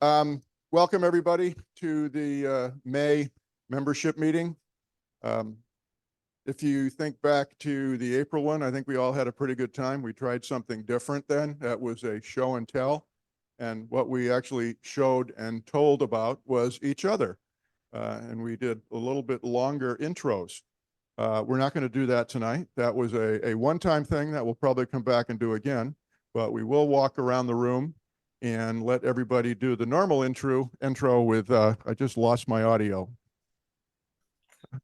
Welcome everybody to the May membership meeting. If you think back to the April one, I think we all had a pretty good time. We tried something different then. That was a show and tell. And what we actually showed and told about was each other. And we did a little bit longer intros. We're not going to do that tonight. That was a one-time thing that we'll probably come back and do again. But we will walk around the room and let everybody do the normal intro with, I just lost my audio.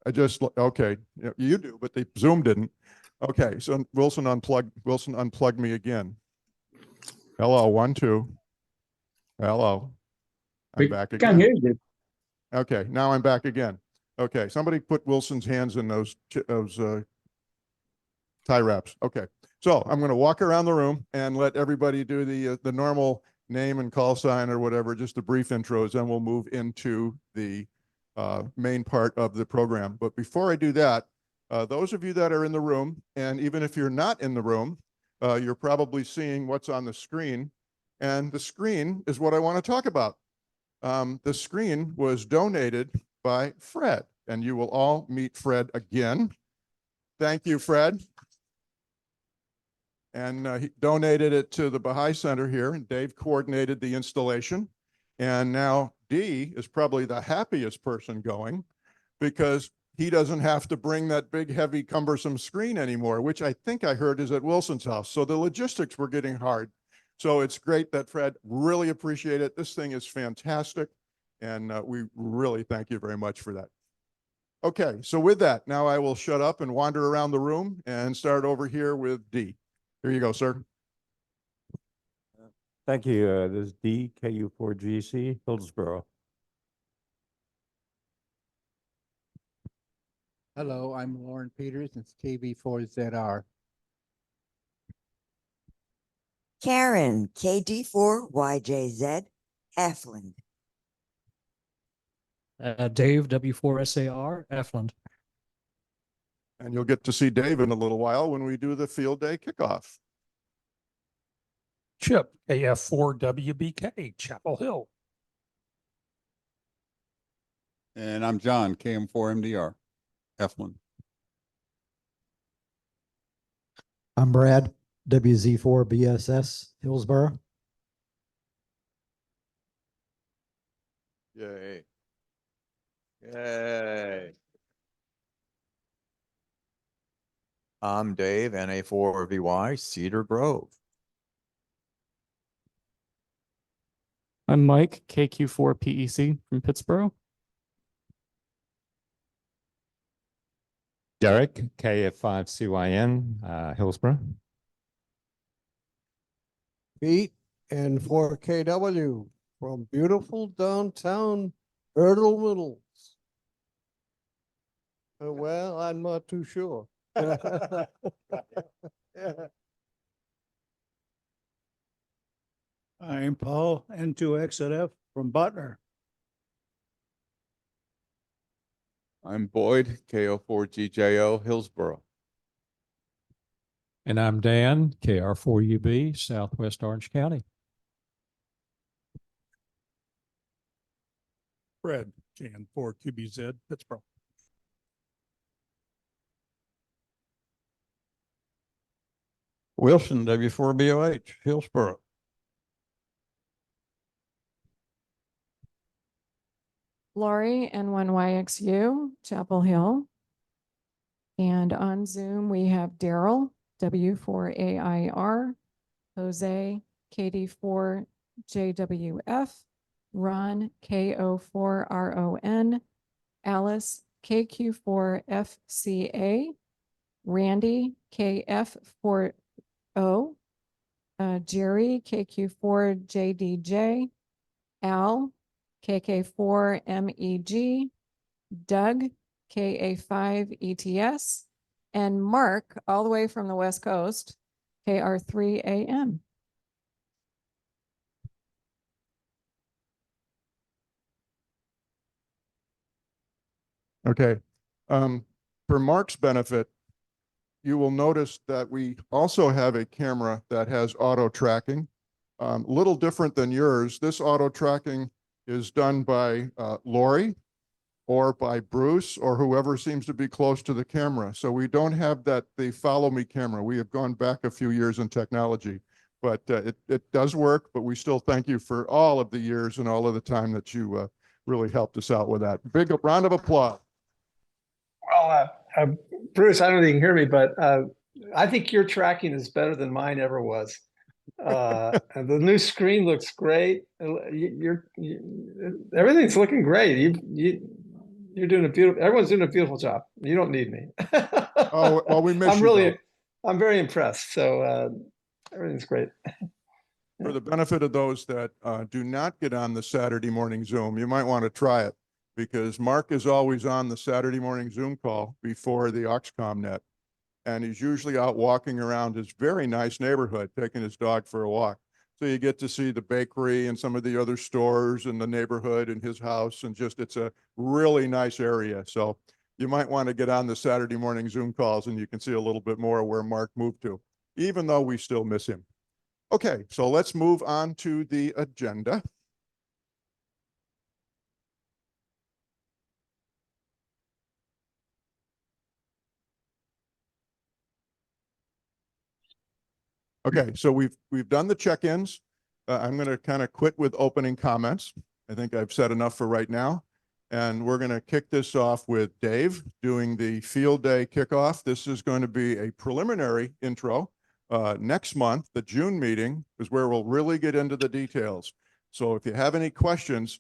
Okay, you do, but the Zoom didn't. Okay, so Wilson unplugged me again. Hello, 1, 2. Hello. I'm back again. Can't hear you. Okay, now I'm back again. Okay, somebody put Wilson's hands in those tie wraps. Okay, so I'm going to walk around the room and let everybody do the normal name and call sign or whatever, just the brief intros, and we'll move into the main part of the program. But before I do that, those of you that are in the room, and even if you're not in the room, you're probably seeing what's on the screen. And the screen is what I want to talk about. The screen was donated by Fred, and you will all meet Fred again. Thank you, Fred. And he donated it to the Baha'i Center here, and Dave coordinated the installation. And now Dee is probably the happiest person going because he doesn't have to bring that big, heavy, cumbersome screen anymore, which I think I heard is at Wilson's house. So the logistics were getting hard. So it's great that Fred, really appreciate it. This thing is fantastic. And we really thank you very much for that. Okay, so with that, now I will shut up and wander around the room and start over here with Dee. Here you go, sir. Thank you. This is DKU4GC, Hillsborough. Hello, I'm Lauren Peters. It's TV4ZR. Karen, KD4YJZ, Efland. Dave, W4SAR, Efland. And you'll get to see Dave in a little while when we do the field day kickoff. Chip, AF4WBK, Chapel Hill. And I'm John, KM4MDR, Eflin. I'm Brad, WZ4BSS, Hillsborough. Yay. Yay. I'm Dave, NA4VY, Cedar Grove. I'm Mike, KQ4PEC from Pittsburgh. Derek, KF5CYN, Hillsborough. Pete, and 4KW from beautiful downtown Erdel Middles. Well, I'm not too sure. I'm Paul, N2XF from Butner. I'm Boyd, KO4GJO, Hillsborough. And I'm Dan, KR4UB, Southwest Orange County. Fred, JN4QBZ, Pittsburgh. Wilson, W4BOH, Hillsborough. Lori, N1YXU, Chapel Hill. And on Zoom, we have Daryl, W4AIR, Jose, KD4JWF, Ron, KO4RON, Alice, KQ4FCA, Randy, KF40, Jerry, KQ4JDJ, Al, KK4MEG, Doug, KA5ETS, and Mark, all the way from the West Coast, KR3AM. Okay. For Mark's benefit, you will notice that we also have a camera that has auto tracking. Little different than yours. This auto tracking is done by Lori or by Bruce or whoever seems to be close to the camera. So we don't have the follow me camera. We have gone back a few years in technology, but it does work. But we still thank you for all of the years and all of the time that you really helped us out with that. Big round of applause. Well, Bruce, I don't know if you can hear me, but I think your tracking is better than mine ever was. And the new screen looks great. Everything's looking great. You're doing a beautiful. Everyone's doing a beautiful job. You don't need me. Oh, well, we miss you. I'm very impressed. So everything's great. For the benefit of those that do not get on the Saturday morning Zoom, you might want to try it because Mark is always on the Saturday morning Zoom call before the Oxcom net. And he's usually out walking around his very nice neighborhood, taking his dog for a walk. So you get to see the bakery and some of the other stores in the neighborhood and his house, and just, it's a really nice area. So you might want to get on the Saturday morning Zoom calls and you can see a little bit more where Mark moved to, even though we still miss him. Okay, so let's move on to the agenda. Okay, so we've done the check-ins. I'm going to kind of quit with opening comments. I think I've said enough for right now. And we're going to kick this off with Dave doing the field day kickoff. This is going to be a preliminary intro. Next month, the June meeting is where we'll really get into the details. So if you have any questions,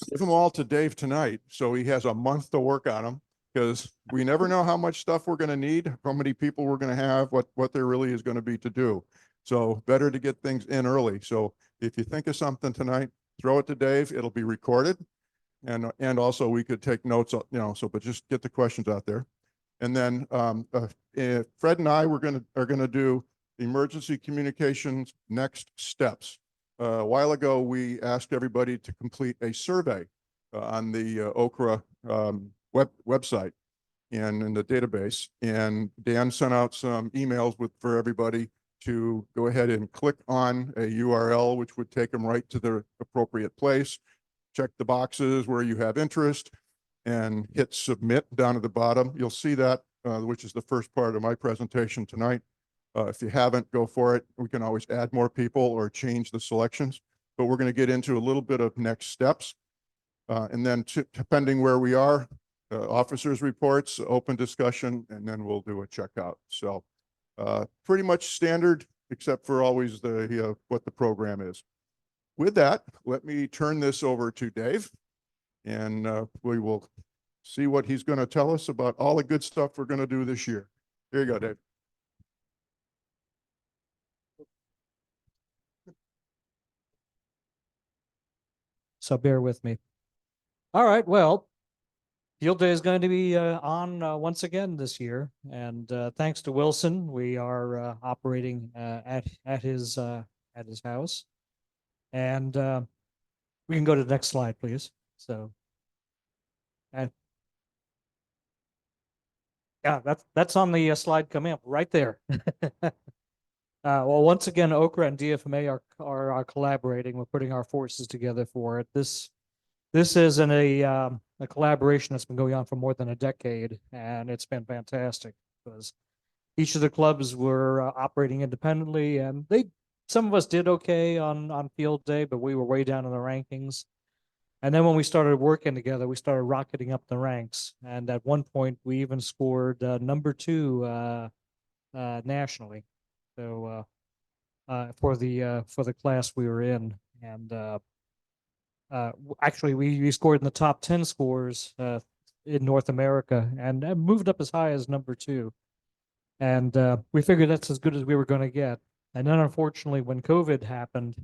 give them all to Dave tonight so he has a month to work on them, because we never know how much stuff we're going to need, how many people we're going to have, what there really is going to be to do. So better to get things in early. So if you think of something tonight, throw it to Dave. It'll be recorded. And also we could take notes, but just get the questions out there. And then Fred and I are going to do emergency communications next steps. A while ago, we asked everybody to complete a survey on the OCRA website and in the database. And Dan sent out some emails for everybody to go ahead and click on a URL, which would take them right to the appropriate place. Check the boxes where you have interest and hit submit down at the bottom. You'll see that, which is the first part of my presentation tonight. If you haven't, go for it. We can always add more people or change the selections, but we're going to get into a little bit of next steps. And then depending where we are, officers reports, open discussion, and then we'll do a checkout. So pretty much standard, except for always what the program is. With that, let me turn this over to Dave, and we will see what he's going to tell us about all the good stuff we're going to do this year. Here you go, Dave. So bear with me. All right, well, Field Day is going to be on once again this year, and thanks to Wilson, we are operating at his house. And we can go to the next slide, please. So, and yeah, that's on the slide coming up right there. Well, once again, OCRA and DFMA are collaborating. We're putting our forces together for it. This is a collaboration that's been going on for more than a decade, and it's been fantastic because each of the clubs were operating independently, and some of us did okay on field day, but we were way down in the rankings. And then when we started working together, we started rocketing up the ranks. And at one point, we even scored number 2 nationally. So for the class we were in, and actually we scored in the top 10 scores in North America, and moved up as high as number 2. And we figured that's as good as we were going to get. And then unfortunately, when COVID happened,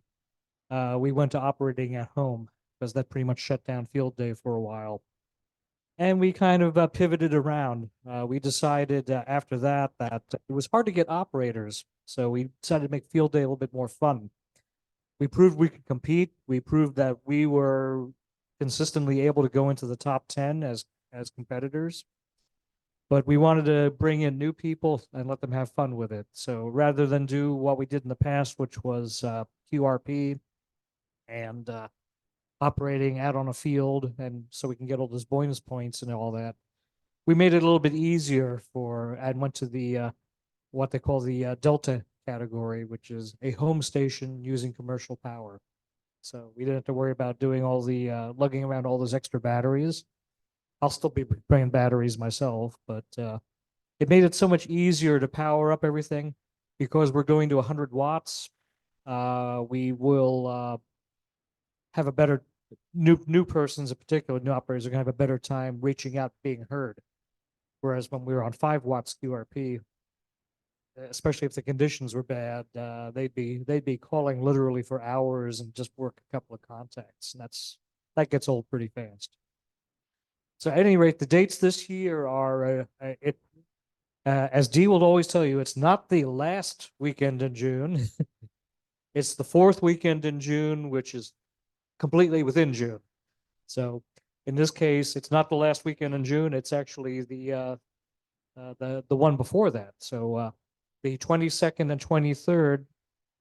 we went to operating at home because that pretty much shut down field day for a while. And we kind of pivoted around. We decided after that it was hard to get operators. So we decided to make field day a little bit more fun. We proved we could compete. We proved that we were consistently able to go into the top 10 as competitors. But we wanted to bring in new people and let them have fun with it. So rather than do what we did in the past, which was QRP and operating out on a field, and so we can get all those bonus points and all that, we made it a little bit easier and went to the what they call the Delta category, which is a home station using commercial power. So we didn't have to worry about doing all the lugging around all those extra batteries. I'll still be bringing batteries myself, but it made it so much easier to power up everything because we're going to 100 watts. We will have a better new persons in particular, new operators are going to have a better time reaching out, being heard. Whereas when we were on 5 watts QRP, especially if the conditions were bad, they'd be calling literally for hours and just work a couple of contacts, and that gets old pretty fast. So at any rate, the dates this year are as Dee will always tell you, it's not the last weekend in June. It's the 4th weekend in June, which is completely within June. So in this case, it's not the last weekend in June. It's actually the one before that. So the 22nd and 23rd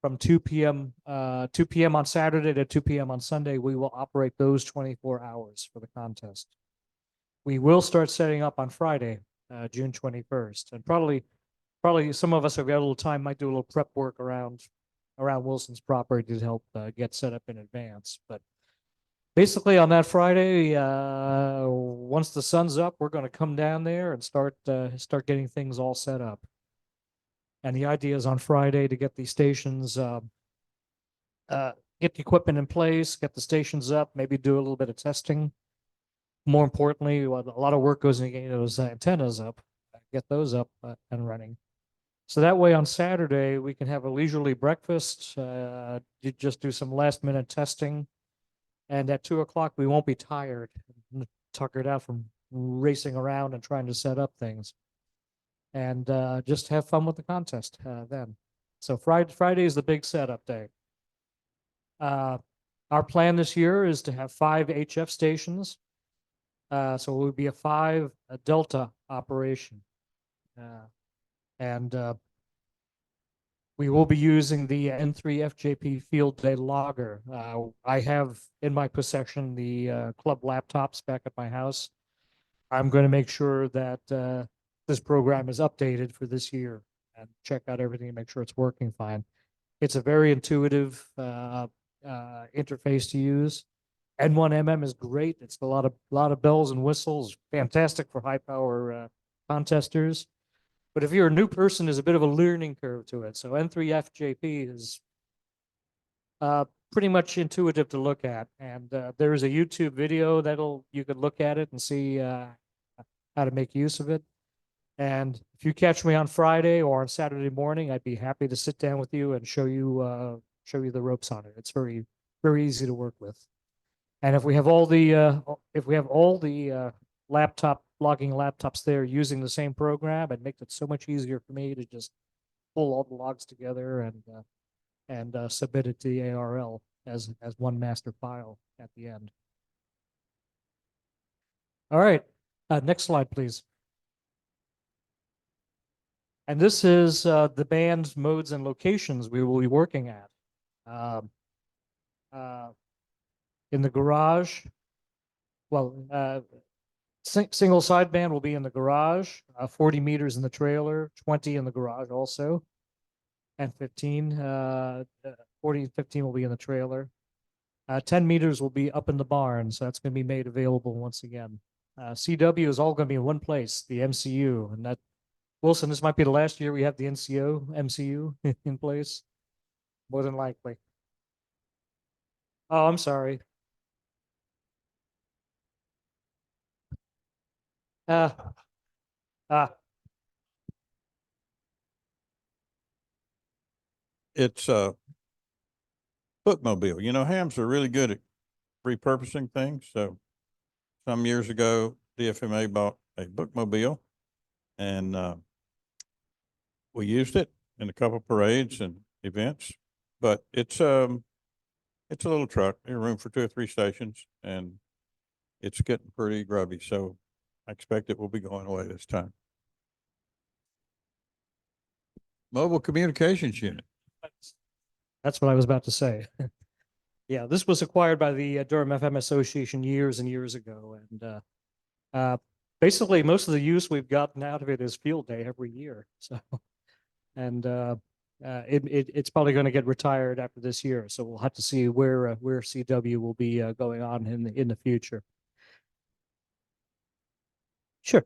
from 2 p.m. On Saturday to 2 p.m. on Sunday, we will operate those 24 hours for the contest. We will start setting up on Friday, June 21st, and probably some of us, if we got a little time, might do a little prep work around Wilson's property to help get set up in advance. But basically on that Friday, once the sun's up, we're going to come down there and start getting things all set up. And the idea is on Friday to get the stations, get the equipment in place, get the stations up, maybe do a little bit of testing. More importantly, a lot of work goes into getting those antennas up, get those up and running. So that way on Saturday, we can have a leisurely breakfast, just do some last minute testing. And at 2 o'clock, we won't be tired, tuckered out from racing around and trying to set up things. And just have fun with the contest then. So Friday is the big setup day. Our plan this year is to have 5 HF stations. So it would be a Delta operation. And we will be using the N3 FJP field day logger. I have in my possession the club laptops back at my house. I'm going to make sure that this program is updated for this year and check out everything and make sure it's working fine. It's a very intuitive interface to use. N1MM is great. It's a lot of bells and whistles, fantastic for high power contesters. But if you're a new person, there's a bit of a learning curve to it. So N3FJP is pretty much intuitive to look at. And there is a YouTube video you could look at it and see how to make use of it. And if you catch me on Friday or on Saturday morning, I'd be happy to sit down with you and show you the ropes on it. It's very, very easy to work with. And if we have all the logging laptops there using the same program, it makes it so much easier for me to just pull all the logs together and submit it to the ARL as one master file at the end. All right, next slide, please. And this is the band's modes and locations we will be working at. In the garage, single sideband will be in the garage, 40 meters in the trailer, 20 in the garage also, and 40 and 15 will be in the trailer. 10 meters will be up in the barn, so that's going to be made available once again. CW is all going to be in one place, the MCU, and that, Wilson, this might be the last year we have the MCU in place, more than likely. Oh, I'm sorry. It's a bookmobile. You know, hams are really good at repurposing things. So some years ago, DFMA bought a bookmobile and we used it in a couple of parades and events, but it's a little truck. There's room for 2 or 3 stations and it's getting pretty grubby. So I expect it will be going away this time. Mobile Communications Unit. That's what I was about to say. Yeah, this was acquired by the Durham FM Association years and years ago, and basically most of the use we've gotten out of it is field day every year. So, and it's probably going to get retired after this year. So we'll have to see where CW will be going on in the future. Sure.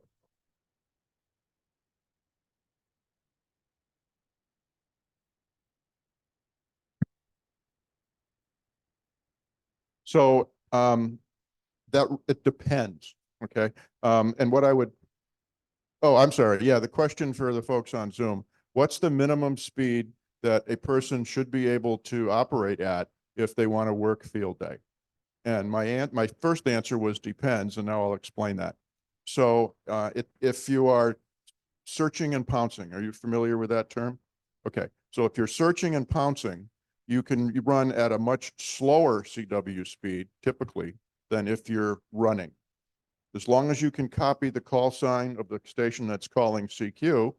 So that it depends. Okay. And what I would, oh, I'm sorry. Yeah. The question for the folks on Zoom, what's the minimum speed that a person should be able to operate at if they want to work field day? And my first answer was depends, and now I'll explain that. So if you are searching and pouncing, are you familiar with that term? Okay. So if you're searching and pouncing, you can run at a much slower CW speed typically than if you're running. As long as you can copy the call sign of the station that's calling CQ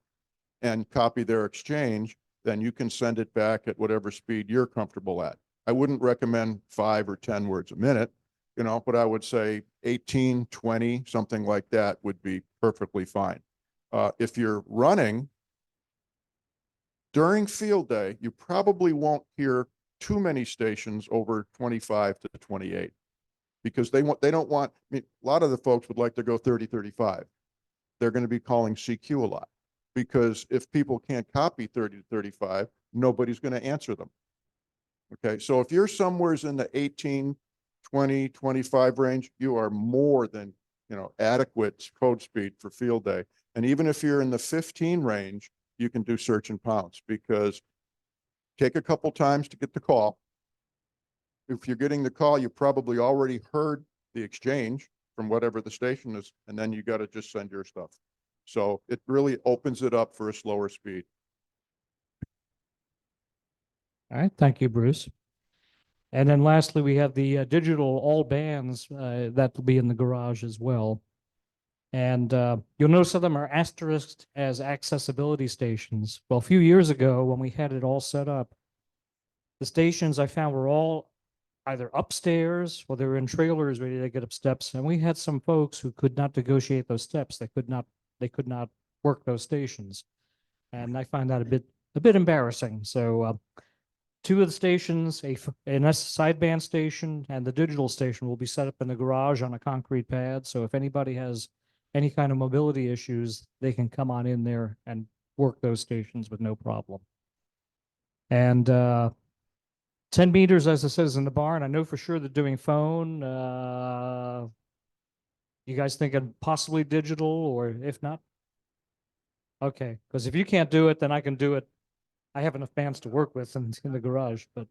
and copy their exchange, then you can send it back at whatever speed you're comfortable at. I wouldn't recommend 5 or 10 words a minute, you know, but I would say 18, 20, something like that would be perfectly fine. If you're running during field day, you probably won't hear too many stations over 25 to 28 because they don't want, I mean, a lot of the folks would like to go 30, 35. They're going to be calling CQ a lot because if people can't copy 30 to 35, nobody's going to answer them. Okay. So if you're somewheres in the 18, 20, 25 range, you are more than, you know, adequate code speed for field day. And even if you're in the 15 range, you can do search and pounce because take a couple times to get the call. If you're getting the call, you probably already heard the exchange from whatever the station is, and then you got to just send your stuff. So it really opens it up for a slower speed. All right. Thank you, Bruce. And then lastly, we have the digital all bands that will be in the garage as well. And you'll notice some of them are asterisked as accessibility stations. Well, a few years ago, when we had it all set up, the stations I found were all either upstairs or they were in trailers ready to get up steps. And we had some folks who could not negotiate those steps. They could not work those stations. And I find that a bit embarrassing. So two of the stations, a sideband station and the digital station will be set up in the garage on a concrete pad. So if anybody has any kind of mobility issues, they can come on in there and work those stations with no problem. And 10 meters, as it says in the barn, I know for sure they're doing phone. You guys thinking possibly digital, or if not? Okay, because if you can't do it, then I can do it. I have enough bands to work with in the garage, but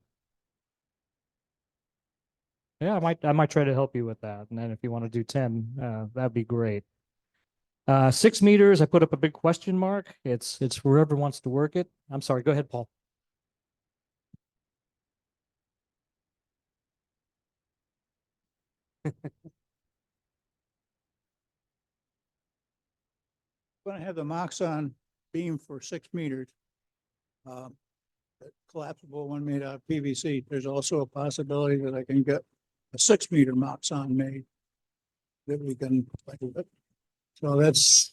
yeah, I might try to help you with that. And then if you want to do 10, that'd be great. 6 meters, I put up a big question mark. It's whoever wants to work it. I'm sorry, go ahead, Paul. Going to have the Moxon beam for 6 meters. Uh, collapsible one made out of PVC. There's also a possibility that I can get a 6 meter Moxon made that we can. So that's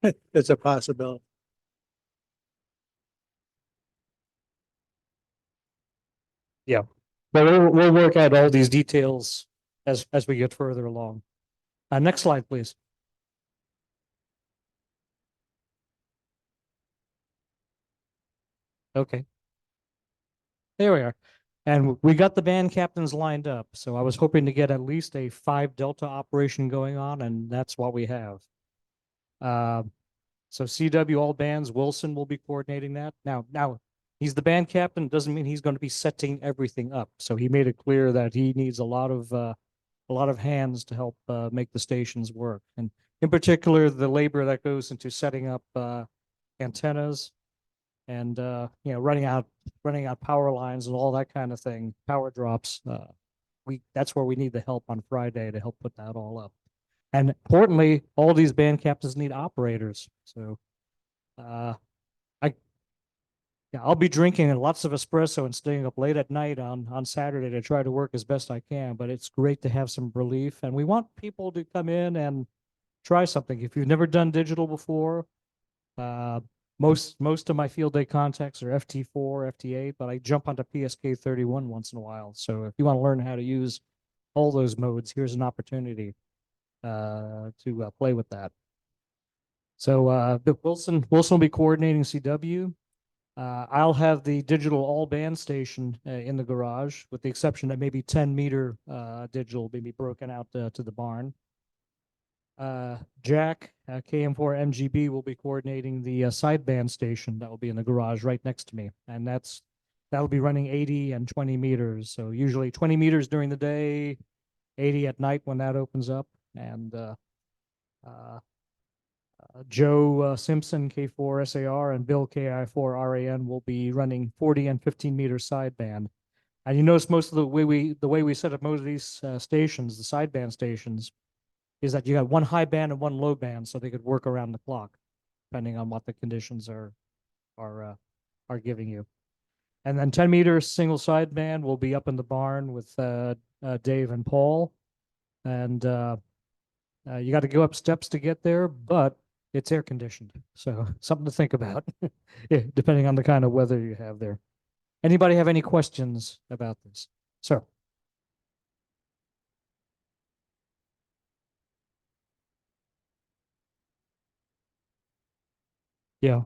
it's a possibility. Yeah, but we'll work out all these details as we get further along. Next slide, please. Okay. There we are. And we got the band captains lined up. So I was hoping to get at least a 5 Delta operation going on, and that's what we have. So CW all bands, Wilson will be coordinating that. Now he's the band captain, doesn't mean he's going to be setting everything up. So he made it clear that he needs a lot of hands to help make the stations work. And in particular, the labor that goes into setting up antennas and running out power lines and all that kind of thing, power drops. That's where we need the help on Friday to help put that all up. And importantly, all these band captains need operators. So I Yeah, I'll be drinking lots of espresso and staying up late at night on Saturday to try to work as best I can, but it's great to have some relief. And we want people to come in and try something. If you've never done digital before, most of my field day contacts are FT4, FT8, but I jump onto PSK 31 once in a while. So if you want to learn how to use all those modes, here's an opportunity to play with that. So Wilson will be coordinating CW. I'll have the digital all band station in the garage, with the exception that maybe 10-meter digital may be broken out to the barn. Jack, KM4 MGB, will be coordinating the sideband station that will be in the garage right next to me, and that'll be running 80 and 20 meters. So usually 20 meters during the day, 80 at night when that opens up, and Joe Simpson, K4 SAR, and Bill KI4 RAN will be running 40 and 15-meter sideband. And you notice most of the way we set up most of these stations, the sideband stations, is that you got one high band and one low band, so they could work around the clock, depending on what the conditions are giving you. And then 10 meters single sideband will be up in the barn with Dave and Paul, and you got to go up steps to get there, but it's air conditioned, so something to think about, yeah, depending on the kind of weather you have there. Anybody have any questions about this? Sir? Yeah.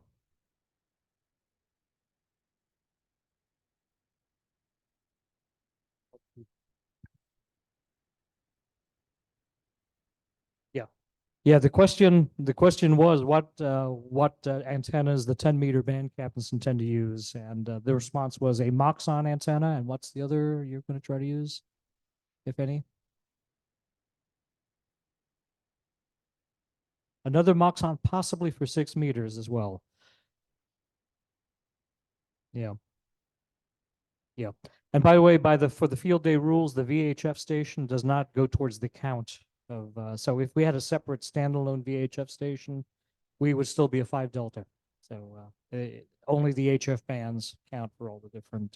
Yeah. Yeah, the question was what antennas the 10-meter band captains intend to use, and the response was a Moxon antenna, and what's the other you're going to try to use, if any? Another Moxon, possibly for 6 meters as well. Yeah. Yeah. And by the way, for the field day rules, the VHF station does not go towards the count of, so if we had a separate standalone VHF station, we would still be a 5 delta. So only the HF bands count for all the different.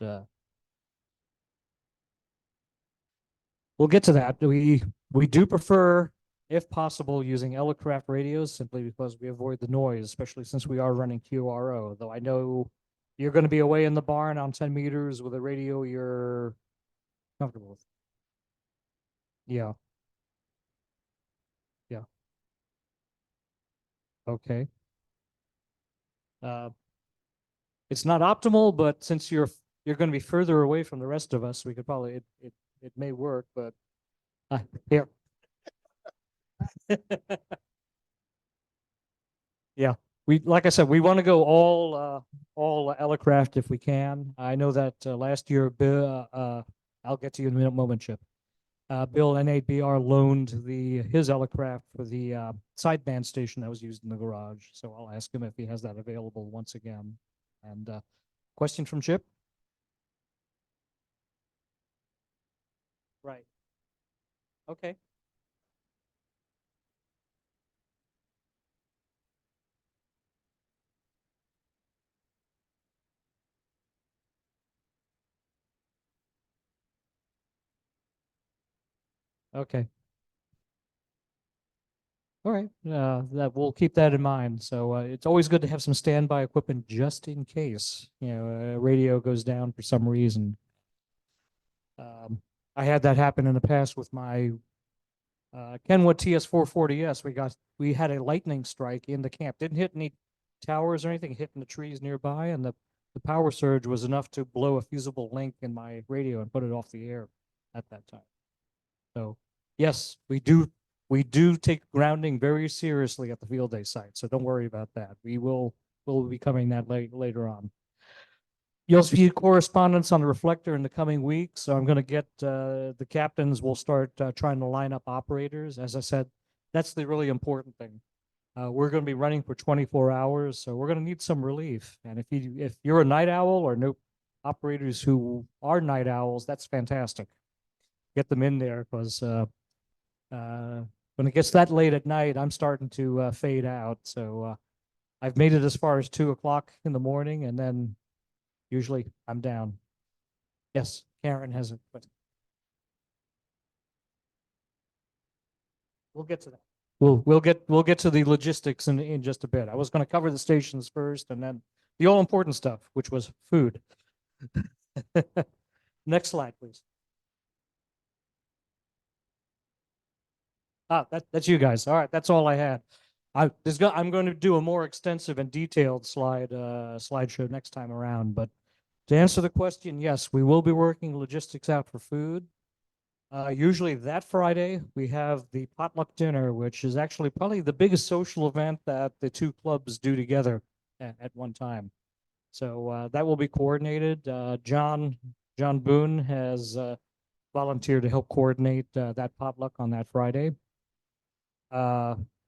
We'll get to that. We do prefer, if possible, using Elecraft radios, simply because we avoid the noise, especially since we are running QRO. Though I know you're going to be away in the barn on 10 meters with a radio you're comfortable with. Yeah. Yeah. Okay. It's not optimal, but since you're going to be further away from the rest of us, we could probably it may work, but here. Yeah, like I said, we want to go all Elecraft if we can. I know that last year, Bill, I'll get to you in a moment, Chip. Bill N8BR loaned his Elecraft for the sideband station that was used in the garage. So I'll ask him if he has that available once again. And question from Chip? Right. Okay. Okay. All right. That we'll keep that in mind. So it's always good to have some standby equipment just in case, a radio goes down for some reason. I had that happen in the past with my Kenwood TS440S. We had a lightning strike in the camp. Didn't hit any towers or anything, hit in the trees nearby, and the power surge was enough to blow a fusible link in my radio and put it off the air at that time. So yes, we do take grounding very seriously at the field day site. So don't worry about that. We'll be covering that later on. You'll see correspondence on the reflector in the coming weeks. So I'm going to get the captains will start trying to line up operators. As I said, that's the really important thing. We're going to be running for 24 hours, so we're going to need some relief. And if you're a night owl or no operators who are night owls, that's fantastic. Get them in there, because when it gets that late at night, I'm starting to fade out. So I've made it as far as 2 o'clock in the morning, and then usually I'm down. Yes, Karen has a question. We'll get to that. We'll get to the logistics in just a bit. I was going to cover the stations first, and then the all important stuff, which was food. Next slide, please. That's you guys. All right, that's all I had. I'm going to do a more extensive and detailed slideshow next time around. But to answer the question, yes, we will be working logistics out for food. Usually that Friday, we have the potluck dinner, which is actually probably the biggest social event that the two clubs do together at one time. So that will be coordinated. John Boone has volunteered to help coordinate that potluck on that Friday.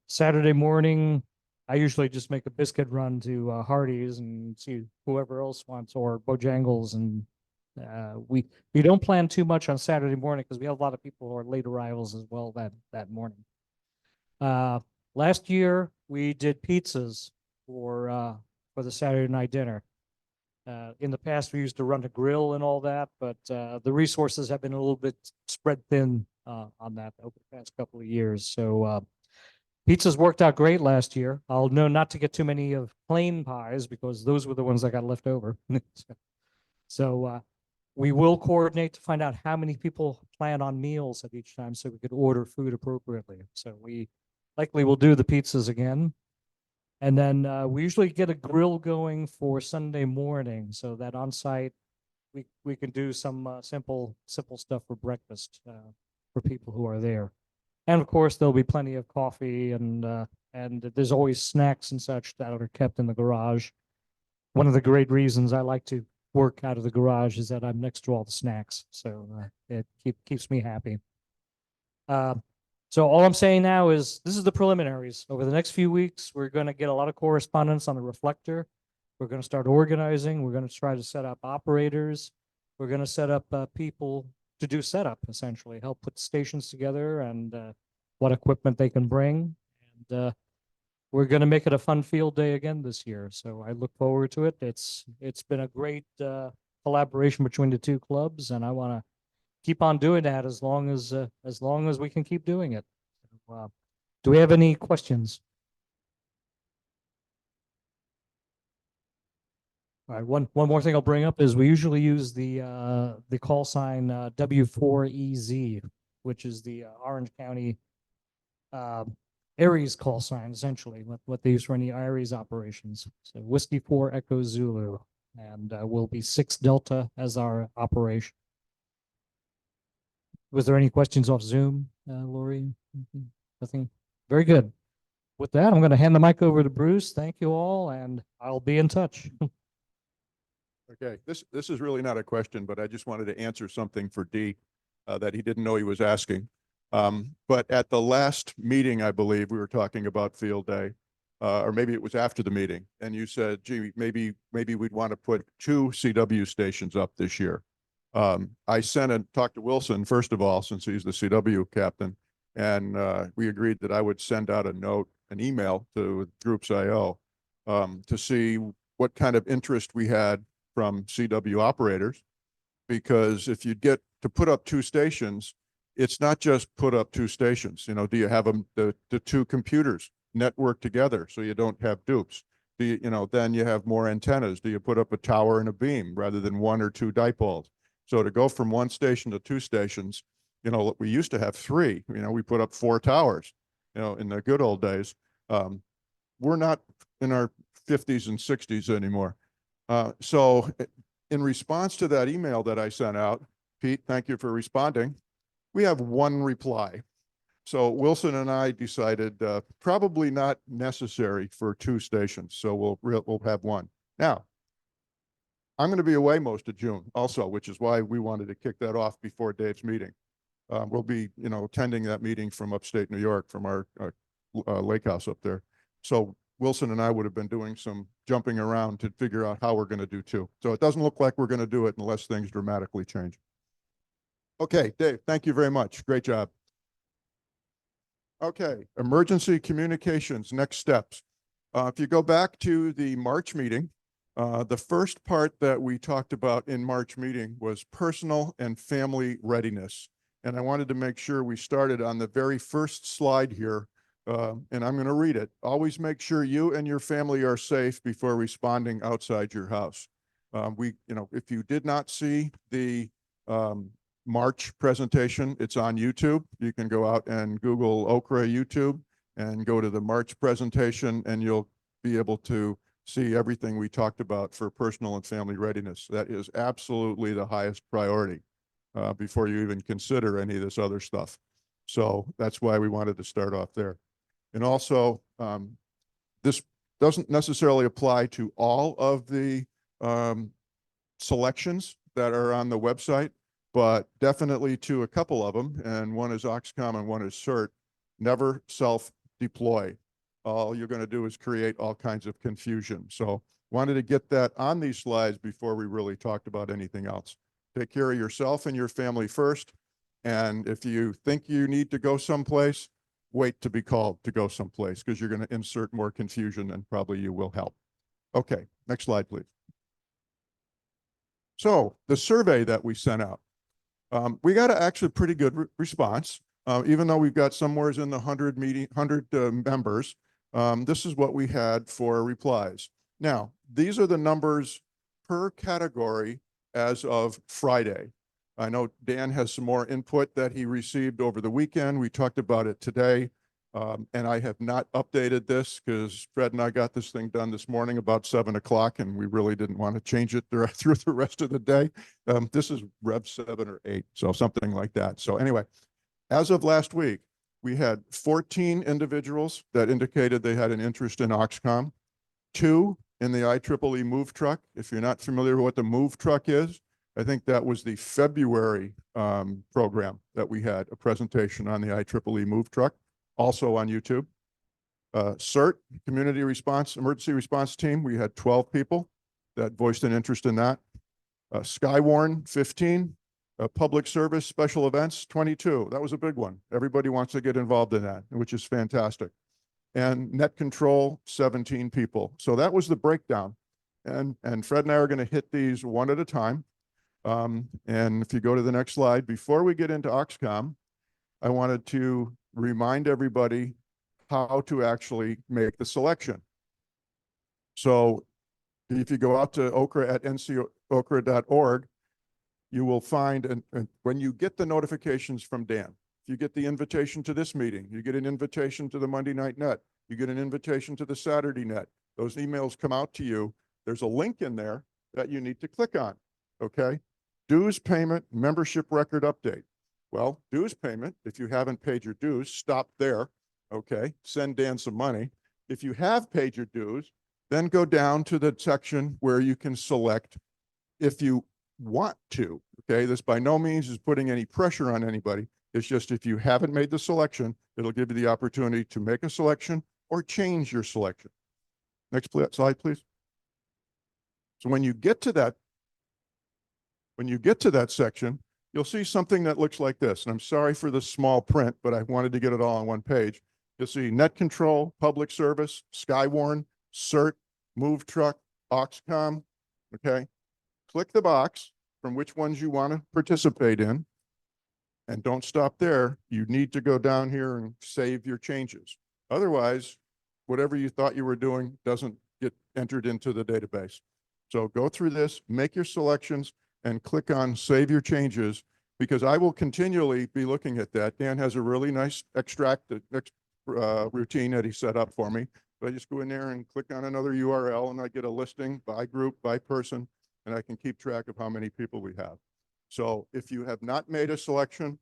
Saturday morning, I usually just make a biscuit run to Hardee's and see whoever else wants, or Bojangles, and we don't plan too much on Saturday morning because we have a lot of people who are late arrivals as well that morning. Last year we did pizzas for the Saturday night dinner. In the past, we used to run a grill and all that, but the resources have been a little bit spread thin on that over the past couple of years. So pizzas worked out great last year. I'll know not to get too many of plain pies because those were the ones that got left over. So we will coordinate to find out how many people plan on meals at each time so we could order food appropriately. So we likely will do the pizzas again. And then we usually get a grill going for Sunday morning so that on site we can do some simple stuff for breakfast for people who are there. And of course, there'll be plenty of coffee and there's always snacks and such that are kept in the garage. One of the great reasons I like to work out of the garage is that I'm next to all the snacks. So it keeps me happy. So all I'm saying now is this is the preliminaries. Over the next few weeks, we're going to get a lot of correspondence on the reflector. We're going to start organizing. We're going to try to set up operators. We're going to set up people to do setup, essentially, help put stations together and what equipment they can bring. And we're going to make it a fun field day again this year. So I look forward to it. It's been a great collaboration between the two clubs, and I want to keep on doing that as long as we can keep doing it. Do we have any questions? All right, one more thing I'll bring up is we usually use the call sign W4EZ, which is the Orange County Aries call sign, essentially, what they use for any Aries operations. So Whiskey 4 Echo Zulu, and will be 6 Delta as our operation. Was there any questions off Zoom, Lori? Nothing? Very good. With that, I'm going to hand the mic over to Bruce. Thank you all, and I'll be in touch. Okay, this is really not a question, but I just wanted to answer something for D that he didn't know he was asking. But at the last meeting, I believe we were talking about field day, or maybe it was after the meeting, and you said, gee, maybe we'd want to put 2 CW stations up this year. I sent and talked to Wilson, first of all, since he's the CW captain, and we agreed that I would send out an email to Groups IO to see what kind of interest we had from CW operators, because if you get to put up 2 stations, it's not just put up 2 stations. You know, do you have the 2 computers network together so you don't have dupes? Do you, then you have more antennas. Do you put up a tower and a beam rather than 1 or 2 dipoles? So to go from 1 station to 2 stations, we used to have 3. We put up 4 towers, in the good old days. We're not in our 50s and 60s anymore. So in response to that email that I sent out, Pete, thank you for responding. We have 1 reply. So Wilson and I decided probably not necessary for 2 stations. So we'll have 1. Now, I'm going to be away most of June also, which is why we wanted to kick that off before Dave's meeting. We'll be, attending that meeting from upstate New York, from our lake house up there. So Wilson and I would have been doing some jumping around to figure out how we're going to do 2. So it doesn't look like we're going to do it unless things dramatically change. Okay, Dave, thank you very much. Great job. Okay, emergency communications, next steps. If you go back to the March meeting, the first part that we talked about in March meeting was personal and family readiness. And I wanted to make sure we started on the very first slide here, and I'm going to read it. Always make sure you and your family are safe before responding outside your house. If you did not see the March presentation, it's on YouTube. You can go out and Google OCRA YouTube and go to the March presentation, and you'll be able to see everything we talked about for personal and family readiness. That is absolutely the highest priority before you even consider any of this other stuff. So that's why we wanted to start off there. And also, this doesn't necessarily apply to all of the selections that are on the website, but definitely to a couple of them. And one is OXCOM and one is CERT. Never self-deploy. All you're going to do is create all kinds of confusion. So wanted to get that on these slides before we really talked about anything else. Take care of yourself and your family first. And if you think you need to go someplace, wait to be called to go someplace, because you're going to insert more confusion and probably you will help. Okay, next slide, please. So the survey that we sent out, we got actually pretty good response. Even though we've got somewhere in the 100 members, this is what we had for replies. Now, these are the numbers per category as of Friday. I know Dan has some more input that he received over the weekend. We talked about it today. And I have not updated this because Fred and I got this thing done this morning about 7 o'clock, and we really didn't want to change it through the rest of the day. This is Rev 7 or 8, so something like that. So anyway, as of last week, we had 14 individuals that indicated they had an interest in OXCOM, 2 in the IEEE Move Truck. If you're not familiar with what the Move Truck is, I think that was the February program that we had a presentation on the IEEE Move Truck, also on YouTube. CERT, Community Response, Emergency Response Team, we had 12 people that voiced an interest in that. Skywarn, 15. Public Service, Special Events, 22. That was a big one. Everybody wants to get involved in that, which is fantastic. And Net Control, 17 people. So that was the breakdown. And Fred and I are going to hit these one at a time. And if you go to the next slide, before we get into OXCOM, I wanted to remind everybody how to actually make the selection. So if you go out to OCRA at ncokra.org, you will find, and when you get the notifications from Dan, if you get the invitation to this meeting, you get an invitation to the Monday Night Net, you get an invitation to the Saturday Net, those emails come out to you. There's a link in there that you need to click on, okay? Dues payment, membership record update. Well, dues payment, if you haven't paid your dues, stop there, okay? Send Dan some money. If you have paid your dues, then go down to the section where you can select if you want to, okay? This by no means is putting any pressure on anybody. It's just if you haven't made the selection, it'll give you the opportunity to make a selection or change your selection. Next slide, please. So when you get to that section, you'll see something that looks like this. And I'm sorry for the small print, but I wanted to get it all on one page. You'll see Net Control, Public Service, Skywarn, CERT, Move Truck, OXCOM, okay? Click the box from which ones you want to participate in. And don't stop there. You need to go down here and save your changes. Otherwise, whatever you thought you were doing doesn't get entered into the database. So go through this, make your selections, and click on Save Your Changes, because I will continually be looking at that. Dan has a really nice extract routine that he set up for me. So I just go in there and click on another URL, and I get a listing by group, by person, and I can keep track of how many people we have. So if you have not made a selection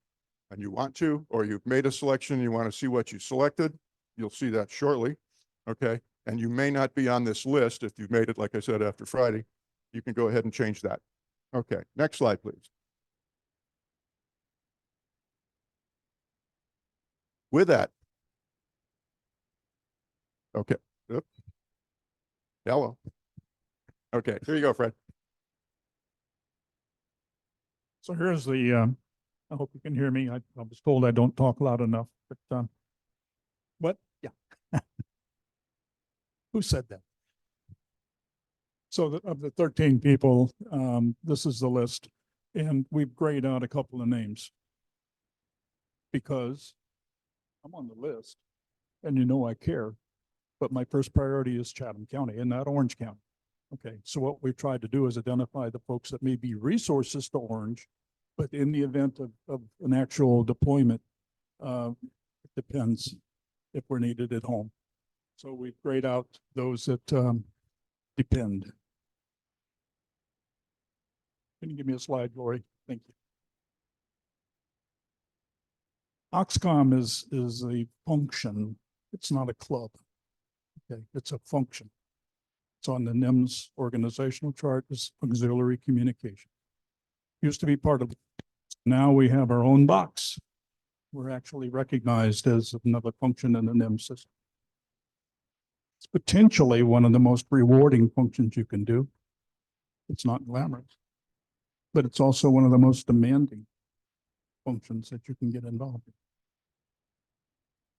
and you want to, or you've made a selection and you want to see what you selected, you'll see that shortly, okay? And you may not be on this list if you've made it, like I said, after Friday. You can go ahead and change that. Okay, next slide, please. With that, okay. Oop. Hello. Okay, here you go, Fred. So here's the, I hope you can hear me. I was told I don't talk loud enough, but yeah. Who said that? So of the 13 people, this is the list, and we've grayed out a couple of names because I'm on the list, and you know I care, but my first priority is Chatham County and not Orange County. Okay, so what we've tried to do is identify the folks that may be resources to Orange, but in the event of an actual deployment, it depends if we're needed at home. So we've grayed out those that depend. Can you give me a slide, Lori? Thank you. Oxcom is a function. It's not a club. Okay, it's a function. It's on the NIMS organizational chart as auxiliary communication. Used to be part of it. Now we have our own box. We're actually recognized as another function in the NIMS system. It's potentially one of the most rewarding functions you can do. It's not glamorous, but it's also one of the most demanding functions that you can get involved in.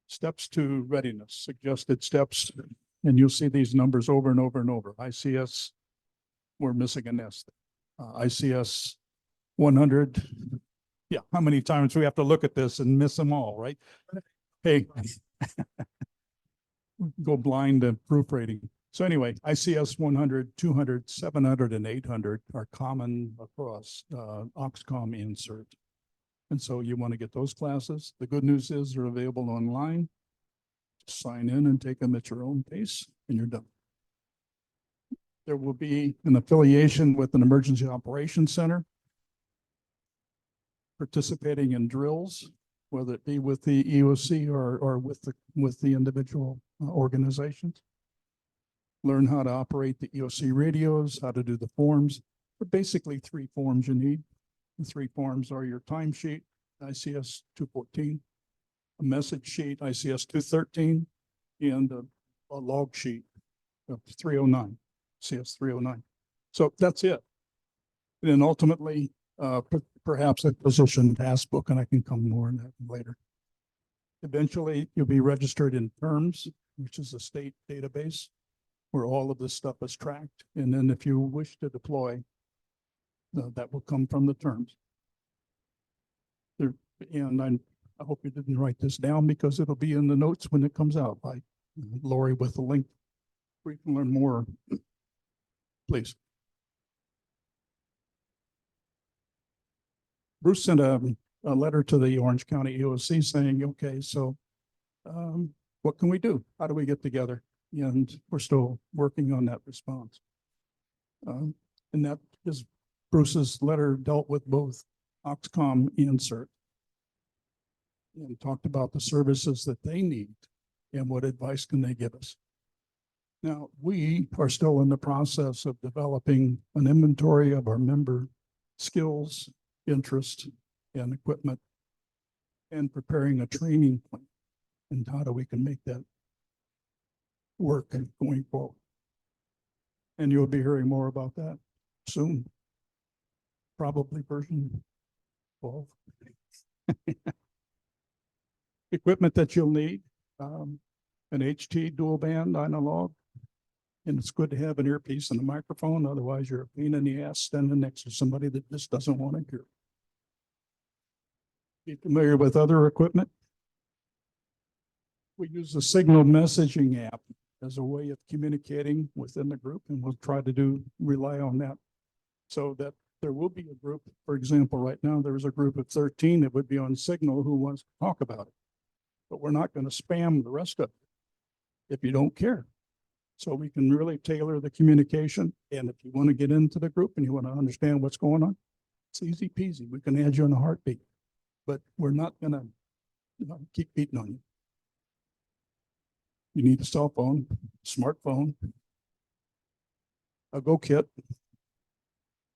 Steps to readiness, suggested steps, and you'll see these numbers over and over and over. ICS, we're missing an S. ICS 100. Yeah, how many times we have to look at this and miss them all, right? Hey, go blind to proofreading. So anyway, ICS 100, 200, 700, and 800 are common across Oxcom insert. And so you want to get those classes. The good news is they're available online. Just sign in and take them at your own pace, and you're done. There will be an affiliation with an emergency operations center, participating in drills, whether it be with the EOC or with the individual organizations. Learn how to operate the EOC radios, how to do the forms. There are basically 3 forms you need. The 3 forms are your timesheet, ICS 214, a message sheet, ICS 213, and a log sheet of 309, CS 309. So that's it. And then ultimately, perhaps a position task book, and I can come more on that later. Eventually, you'll be registered in TERMS, which is a state database where all of this stuff is tracked. And then if you wish to deploy, that will come from the TERMS. There, and I hope you didn't write this down because it'll be in the notes when it comes out by Lori with the link where you can learn more. Please. Bruce sent a letter to the Orange County EOC saying, okay, so what can we do? How do we get together? And we're still working on that response. And that is Bruce's letter dealt with both Oxcom and CERT and talked about the services that they need and what advice can they give us. Now, we are still in the process of developing an inventory of our member skills, interest, and equipment, and preparing a training plan and how do we can make that work going forward. And you'll be hearing more about that soon. Probably version 12. Equipment that you'll need, an HT dual band analog. And it's good to have an earpiece and a microphone. Otherwise, you're a pain in the ass standing next to somebody that just doesn't want to hear. Be familiar with other equipment. We use the Signal messaging app as a way of communicating within the group, and we'll try to rely on that so that there will be a group. For example, right now, there's a group of 13 that would be on Signal who wants to talk about it. But we're not going to spam the rest of it if you don't care. So we can really tailor the communication. And if you want to get into the group and you want to understand what's going on, it's easy peasy. We can add you in a heartbeat, but we're not going to keep beating on you. You need a cell phone, smartphone, a Go Kit.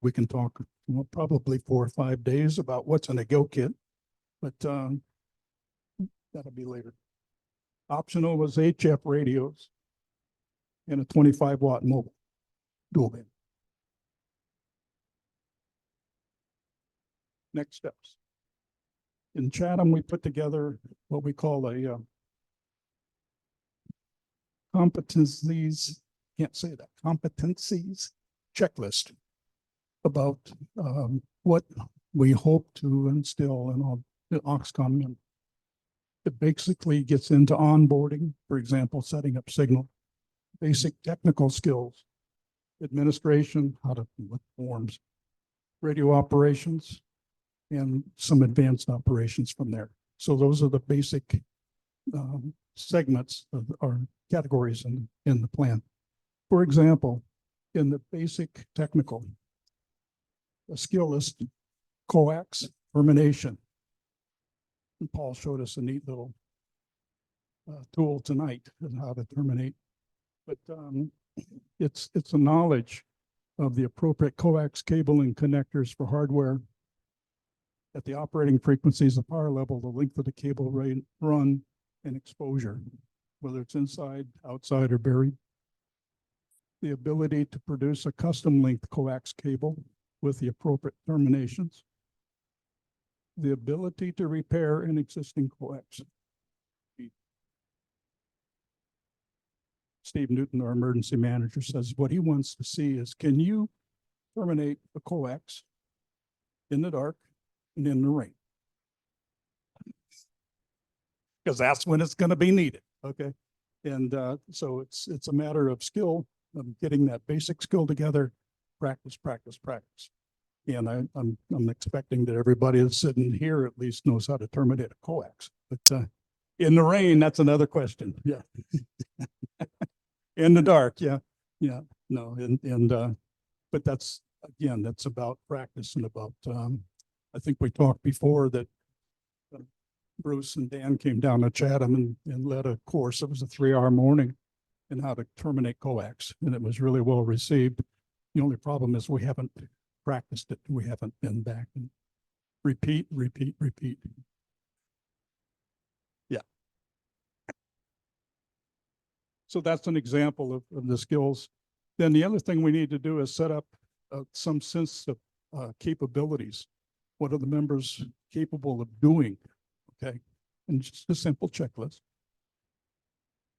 We can talk probably 4 or 5 days about what's in a Go Kit, but that'll be later. Optional was HF radios and a 25-watt mobile dual band. Next steps. In Chatham, we put together what we call a competencies, can't say that, competencies checklist about what we hope to instill in all the Oxcom. And it basically gets into onboarding, for example, setting up signal, basic technical skills, administration, how to with forms, radio operations, and some advanced operations from there. So those are the basic segments of our categories in the plan. For example, in the basic technical, a skill list, coax termination. And Paul showed us a neat little tool tonight on how to terminate. But it's a knowledge of the appropriate coax cable and connectors for hardware at the operating frequencies, the power level, the length of the cable run, and exposure, whether it's inside, outside, or buried. The ability to produce a custom length coax cable with the appropriate terminations. The ability to repair an existing coax. Steve Newton, our emergency manager, says what he wants to see is, can you terminate a coax in the dark and in the rain? Because that's when it's going to be needed. Okay. And so it's a matter of skill, of getting that basic skill together, practice, practice, practice. And I'm expecting that everybody that's sitting here at least knows how to terminate a coax. But in the rain, that's another question. Yeah. In the dark, yeah. Yeah. No, but that's, again, that's about practice and about I think we talked before that Bruce and Dan came down to Chatham and led a course. It was a 3-hour morning in how to terminate coax, and it was really well received. The only problem is we haven't practiced it. We haven't been back and repeat. Yeah. So that's an example of the skills. Then the other thing we need to do is set up some sense of capabilities. What are the members capable of doing? Okay. And just a simple checklist.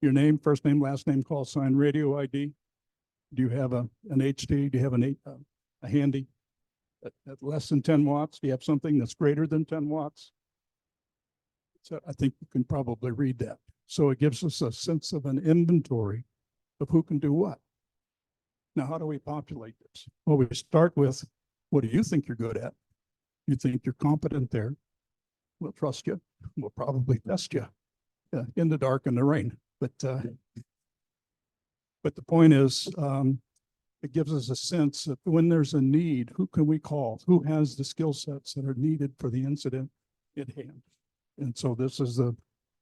Your name, first name, last name, call sign, radio ID. Do you have an HD? Do you have a handy at less than 10 watts? Do you have something that's greater than 10 watts? So I think you can probably read that. So it gives us a sense of an inventory of who can do what. Now, how do we populate this? Well, we start with, what do you think you're good at? You think you're competent there? We'll trust you. We'll probably test you in the dark and the rain. But the point is, it gives us a sense that when there's a need, who can we call? Who has the skill sets that are needed for the incident at hand? And so this is a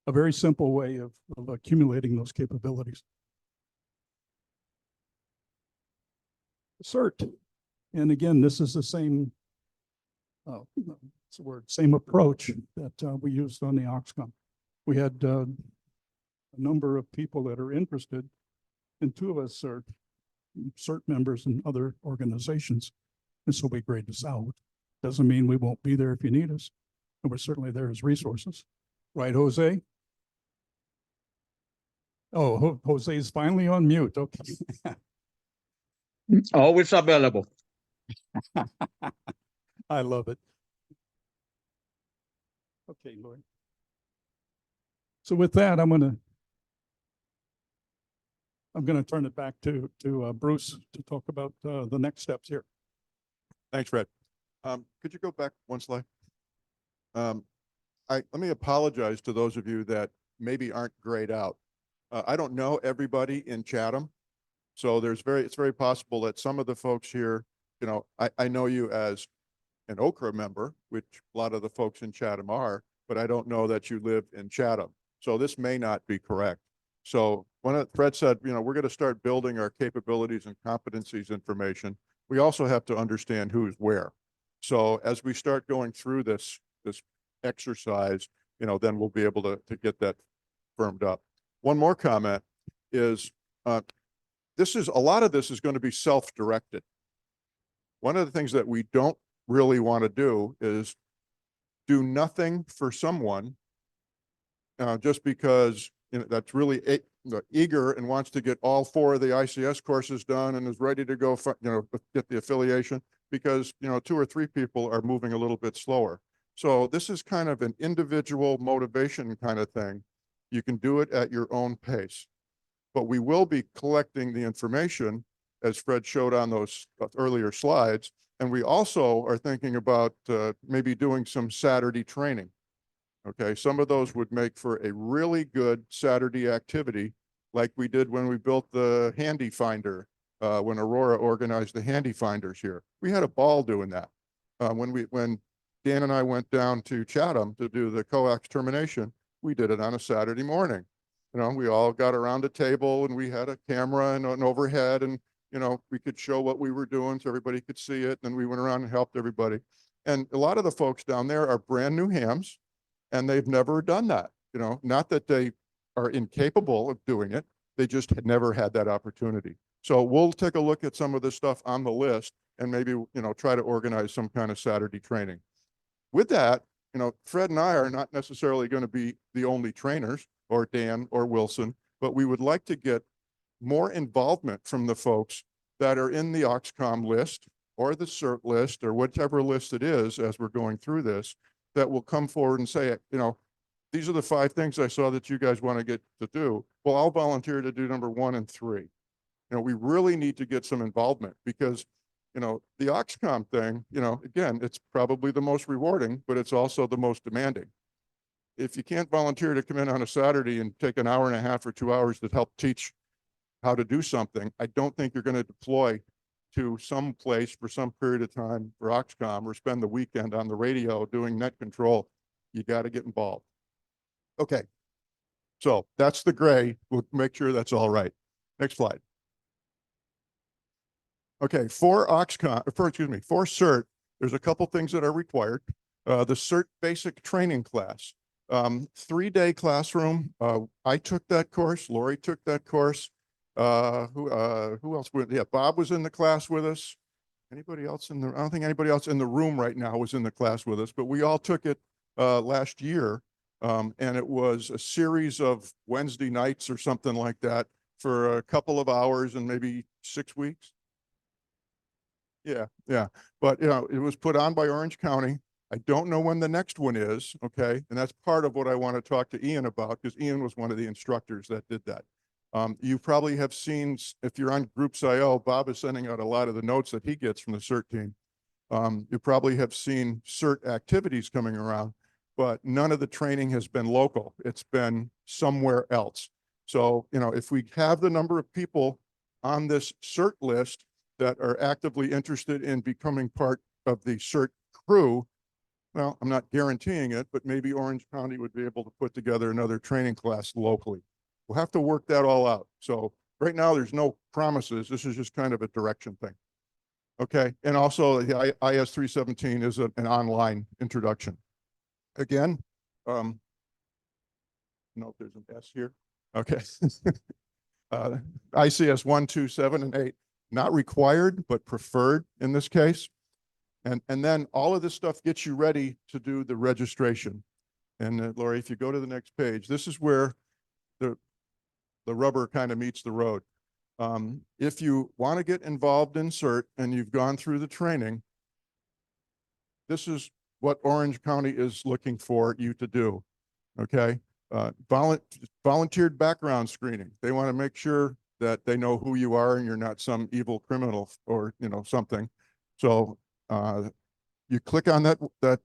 very simple way of accumulating those capabilities. CERT. And again, this is the same, what's the word? Same approach that we used on the Oxcom. We had a number of people that are interested, and 2 of us are CERT members in other organizations. And so we grade this out. Doesn't mean we won't be there if you need us. And we're certainly there as resources. Right, Jose? Oh, Jose is finally on mute. Okay. Always available. I love it. Okay, Lloyd. So with that, I'm gonna turn it back to Bruce to talk about the next steps here. Thanks, Fred. Could you go back one slide? Let me apologize to those of you that maybe aren't grayed out. I don't know everybody in Chatham, so it's very possible that some of the folks here, you know, I know you as an OCRA member, which a lot of the folks in Chatham are, but I don't know that you live in Chatham. So this may not be correct. So when Fred said, you know, we're going to start building our capabilities and competencies information, we also have to understand who's where. So as we start going through this exercise, you know, then we'll be able to get that firmed up. One more comment is, a lot of this is going to be self-directed. One of the things that we don't really want to do is do nothing for someone just because that's really eager and wants to get all 4 of the ICS courses done and is ready to go, get the affiliation, because, 2 or 3 people are moving a little bit slower. So this is kind of an individual motivation kind of thing. You can do it at your own pace, but we will be collecting the information as Fred showed on those earlier slides. And we also are thinking about maybe doing some Saturday training. Okay, some of those would make for a really good Saturday activity, like we did when we built the Handy Finder, when Aurora organized the Handy Finders here. We had a ball doing that. When Dan and I went down to Chatham to do the coax termination, we did it on a Saturday morning. We all got around a table and we had a camera and an overhead, and we could show what we were doing so everybody could see it. And we went around and helped everybody. And a lot of the folks down there are brand new hams, and they've never done that. Not that they are incapable of doing it, they just had never had that opportunity. So we'll take a look at some of the stuff on the list and maybe, try to organize some kind of Saturday training. With that, Fred and I are not necessarily going to be the only trainers, or Dan or Wilson, but we would like to get more involvement from the folks that are in the OCSCOM list or the CERT list or whatever list it is as we're going through this, that will come forward and say, these are the 5 things I saw that you guys want to get to do. Well, I'll volunteer to do number 1 and 3. We really need to get some involvement, because, the OCSCOM thing, again, it's probably the most rewarding, but it's also the most demanding. If you can't volunteer to come in on a Saturday and take an hour and a half or 2 hours to help teach how to do something, I don't think you're going to deploy to some place for some period of time for OCSCOM or spend the weekend on the radio doing net control. You got to get involved. Okay. So that's the gray. We'll make sure that's all right. Next slide. Okay. For CERT, there's a couple things that are required. The CERT basic training class, 3-day classroom. I took that course. Lori took that course. Who else went? Yeah, Bob was in the class with us. Anybody else I don't think anybody else in the room right now was in the class with us, but we all took it last year. And it was a series of Wednesday nights or something like that for a couple of hours and maybe 6 weeks. Yeah. But it was put on by Orange County. I don't know when the next one is. Okay. And that's part of what I want to talk to Ian about, because Ian was one of the instructors that did that. You probably have seen, if you're on Groups.io, Bob is sending out a lot of the notes that he gets from the CERT team. You probably have seen CERT activities coming around, but none of the training has been local. It's been somewhere else. So, if we have the number of people on this CERT list that are actively interested in becoming part of the CERT crew, well, I'm not guaranteeing it, but maybe Orange County would be able to put together another training class locally. We'll have to work that all out. So right now there's no promises. This is just kind of a direction thing. Okay. And also the IS 317 is an online introduction. Again, no, there's an S here. Okay. ICS 1, 2, 7, and 8, not required, but preferred in this case. And then all of this stuff gets you ready to do the registration. And Lori, if you go to the next page, this is where the rubber kind of meets the road. If you want to get involved in CERT and you've gone through the training, this is what Orange County is looking for you to do. Okay. Volunteered background screening. They want to make sure that they know who you are and you're not some evil criminal or, something. So you click on that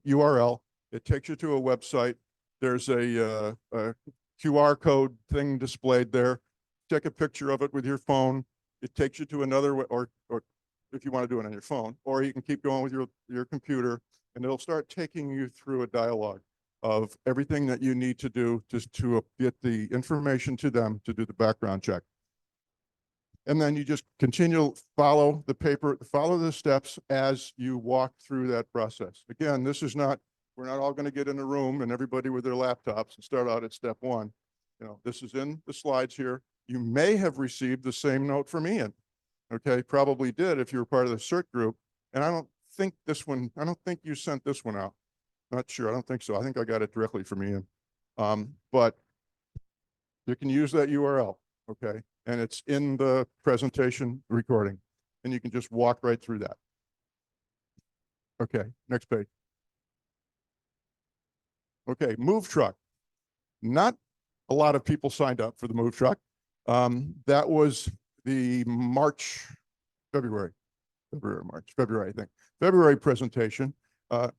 URL, it takes you to a website. There's a QR code thing displayed there. Take a picture of it with your phone. It takes you to another, or if you want to do it on your phone, or you can keep going with your computer, and it'll start taking you through a dialogue of everything that you need to do just to get the information to them to do the background check. And then you just continue to follow the steps as you walk through that process. Again, we're not all going to get in a room and everybody with their laptops and start out at step 1. This is in the slides here. You may have received the same note from Ian. Okay, probably did if you were part of the CERT group. And I don't think you sent this one out. Not sure. I don't think so. I think I got it directly from Ian. But You can use that URL, okay? And it's in the presentation recording, and you can just walk right through that. Okay, next page. Okay, move truck. Not a lot of people signed up for the move truck. That was the February, I think. February presentation.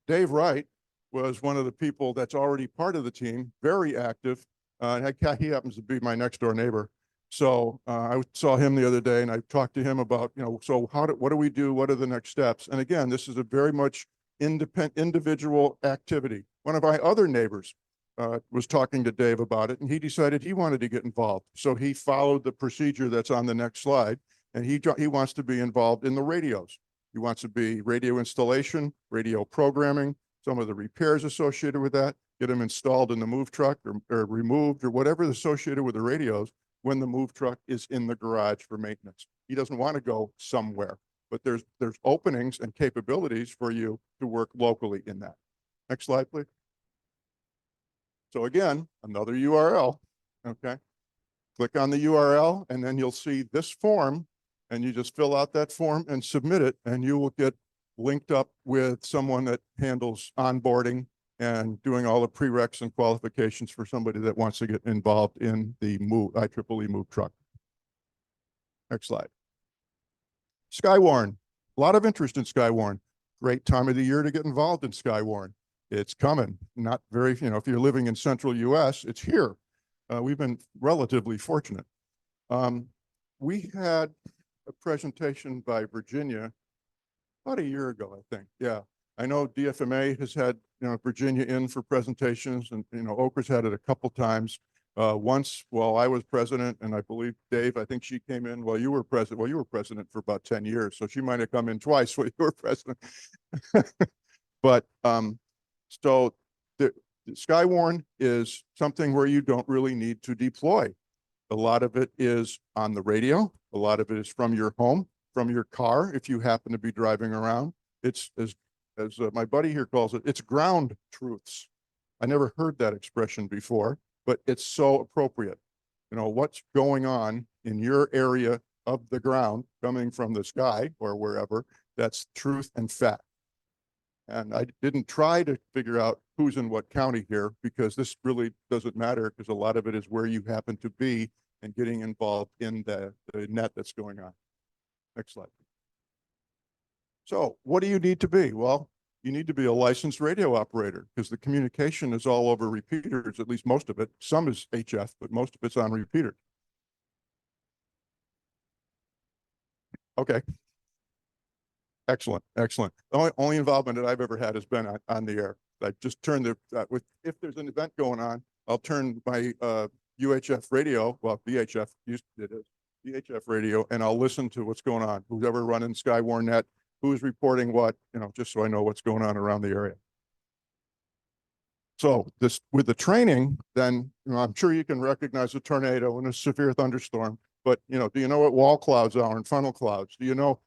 Dave Wright was one of the people that's already part of the team, very active. He happens to be my next door neighbor. So I saw him the other day and I talked to him about, so what do we do? What are the next steps? And again, this is a very much individual activity. One of my other neighbors was talking to Dave about it, and he decided he wanted to get involved. So he followed the procedure that's on the next slide, and he wants to be involved in the radios. He wants to be radio installation, radio programming, some of the repairs associated with that, get them installed in the move truck or removed or whatever is associated with the radios when the move truck is in the garage for maintenance. He doesn't want to go somewhere, but there's openings and capabilities for you to work locally in that. Next slide, please. So again, another URL, okay? Click on the URL and then you'll see this form and you just fill out that form and submit it and you will get linked up with someone that handles onboarding and doing all the prereqs and qualifications for somebody that wants to get involved in the IEEE move truck. Next slide. Skywarn, a lot of interest in Skywarn. Great time of the year to get involved in Skywarn. It's coming, not very, if you're living in central US, it's here. We've been relatively fortunate. We had a presentation by Virginia about a year ago, I think. Yeah, I know DFMA has had, Virginia in for presentations and, OCRA's had it a couple times. Once while I was president, and I believe Dave, I think she came in while you were president. Well, you were president for about 10 years, so she might have come in twice while you were president. But so the Skywarn is something where you don't really need to deploy. A lot of it is on the radio. A lot of it is from your home, from your car, if you happen to be driving around. It's as my buddy here calls it, it's ground truths. I never heard that expression before, but it's so appropriate. What's going on in your area of the ground coming from the sky or wherever, that's truth and fact. And I didn't try to figure out who's in what county here because this really doesn't matter because a lot of it is where you happen to be and getting involved in the net that's going on. Next slide. So what do you need to be? Well, you need to be a licensed radio operator because the communication is all over repeaters, at least most of it. Some is HF, but most of it's on repeaters. Okay. Excellent, excellent. The only involvement that I've ever had has been on the air. I just turn if there's an event going on, I'll turn my UHF radio, well, VHF, it is, VHF radio, and I'll listen to what's going on. Who's ever running Skywarn Net, who's reporting what, just so I know what's going on around the area. So with the training, then, I'm sure you can recognize a tornado and a severe thunderstorm, but, do you know what wall clouds are and funnel clouds? Do you know,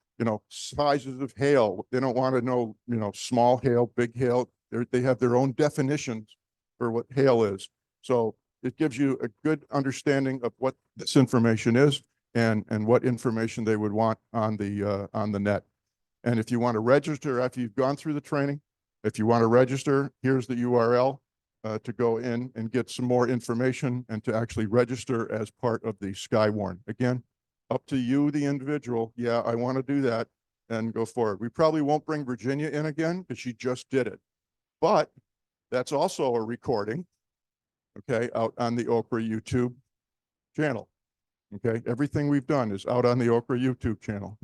sizes of hail? They don't want to know, small hail, big hail. They have their own definitions for what hail is. So it gives you a good understanding of what this information is and what information they would want on the net. And if you want to register after you've gone through the training, if you want to register, here's the URL to go in and get some more information and to actually register as part of the Skywarn. Again, up to you, the individual. Yeah, I want to do that and go forward. We probably won't bring Virginia in again because she just did it. But that's also a recording, okay, out on the OCRA YouTube channel. Okay, everything we've done is out on the OCRA YouTube channel.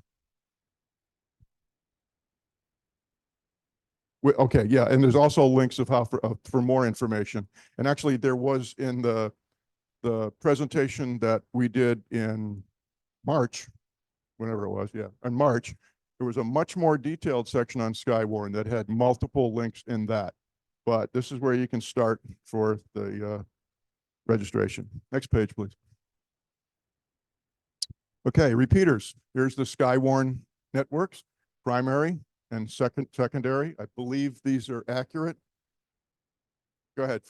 Okay, yeah, and there's also links of how for more information. And actually, there was in the presentation that we did in March, whenever it was, yeah, in March, there was a much more detailed section on Skywarn that had multiple links in that. But this is where you can start for the registration. Next page, please. Okay, repeaters. Here's the Skywarn networks, primary and secondary. I believe these are accurate. Go ahead.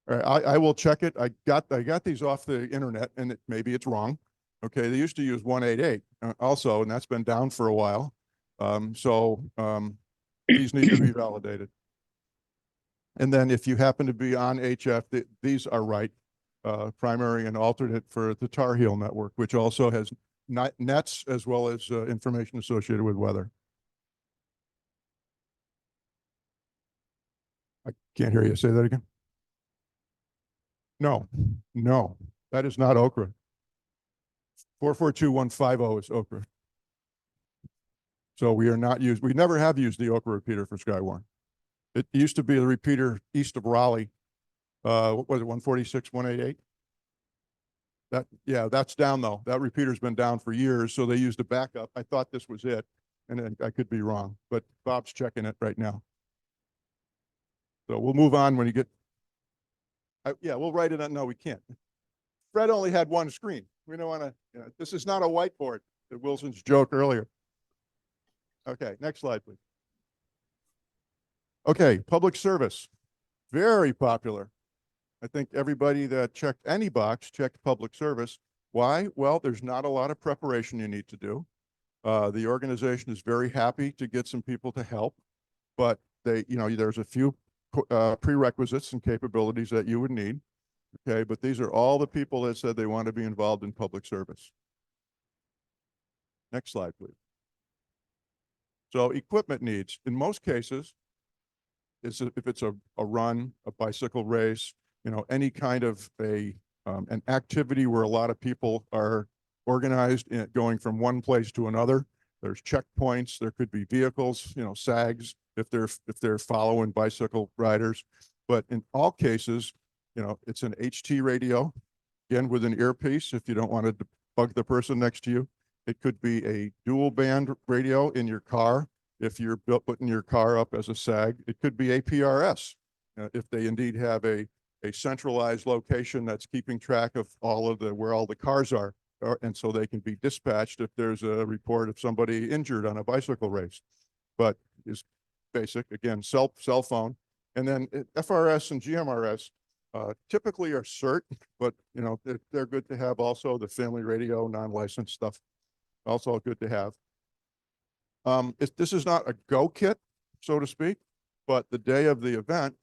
All right, I will check it. I got these off the internet and maybe it's wrong. Okay, they used to use 188 also, and that's been down for a while. These need to be validated. And then if you happen to be on HF, these are right, primary and alternate for the Tar Heel network, which also has nets as well as information associated with weather. I can't hear you. Say that again. No, that is not OCRA. 442150 is OCRA. So we never have used the OCRA repeater for Skywarn. It used to be the repeater east of Raleigh. What was it, 146, 188? That's down though. That repeater's been down for years, so they used a backup. I thought this was it, and I could be wrong, but Bob's checking it right now. So we'll move on when you get, we'll write it on, no, we can't. Fred only had one screen. We don't want to, this is not a whiteboard, that Wilson's joke earlier. Okay, next slide, please. Okay, public service, very popular. I think everybody that checked any box checked public service. Why? Well, there's not a lot of preparation you need to do. The organization is very happy to get some people to help, but there's a few prerequisites and capabilities that you would need. Okay, but these are all the people that said they want to be involved in public service. Next slide, please. So equipment needs, in most cases, if it's a run, a bicycle race, any kind of an activity where a lot of people are organized in going from one place to another. There's checkpoints, there could be vehicles, SAGs, if they're following bicycle riders. But in all cases, it's an HT radio, again, with an earpiece if you don't want to bug the person next to you. It could be a dual band radio in your car if you're putting your car up as a SAG. It could be a PRS if they indeed have a centralized location that's keeping track of where all the cars are, and so they can be dispatched if there's a report of somebody injured on a bicycle race. But is basic, again, cell phone. And then FRS and GMRS typically are CERT, but they're good to have also. The family radio, non-licensed stuff, also good to have. This is not a go kit, so to speak, but the day of the event,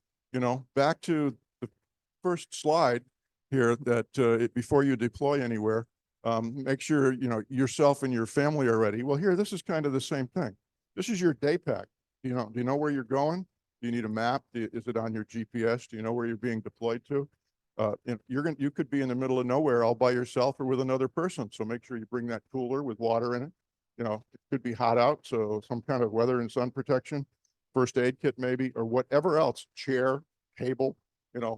back to the first slide here, that before you deploy anywhere, make sure yourself and your family are ready. Well, here, this is kind of the same thing. This is your day pack. Do you know where you're going? Do you need a map? Is it on your GPS? Do you know where you're being deployed to? You could be in the middle of nowhere all by yourself or with another person. So make sure you bring that cooler with water in it. It could be hot out, so some kind of weather and sun protection, first aid kit maybe, or whatever else, chair, table,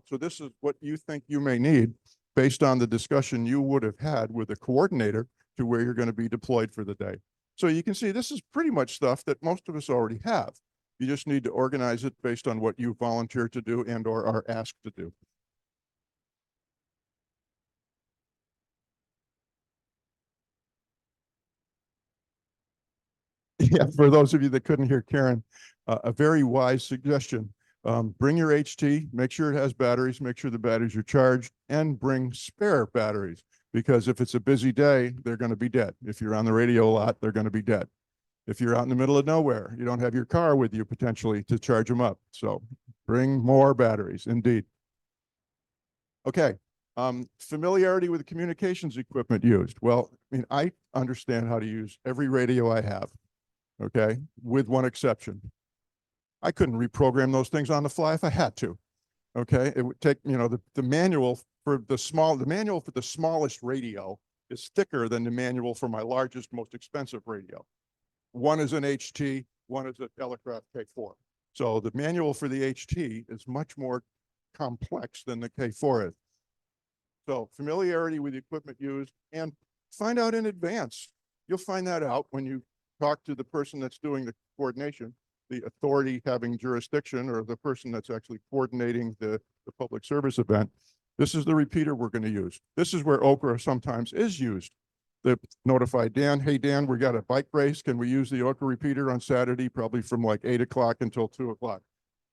so this is what you think you may need based on the discussion you would have had with a coordinator to where you're going to be deployed for the day. So you can see this is pretty much stuff that most of us already have. You just need to organize it based on what you volunteer to do and or are asked to do. Yeah, for those of you that couldn't hear Karen, a very wise suggestion. Bring your HT, make sure it has batteries, make sure the batteries are charged, and bring spare batteries, because if it's a busy day, they're going to be dead. If you're on the radio a lot, they're going to be dead. If you're out in the middle of nowhere, you don't have your car with you potentially to charge them up. So bring more batteries, indeed. Okay, familiarity with the communications equipment used. Well, I understand how to use every radio I have, okay, with one exception. I couldn't reprogram those things on the fly if I had to. Okay, it would take, the manual for the smallest radio is thicker than the manual for my largest, most expensive radio. One is an HT, one is an Elecraft K4. So the manual for the HT is much more complex than the K4 is. So familiarity with the equipment used, and find out in advance. You'll find that out when you talk to the person that's doing the coordination, the authority having jurisdiction, or the person that's actually coordinating the public service event. This is the repeater we're going to use. This is where OCRA sometimes is used. They notify Dan, hey Dan, we got a bike race. Can we use the OCRA repeater on Saturday, probably from like 8 o'clock until 2 o'clock?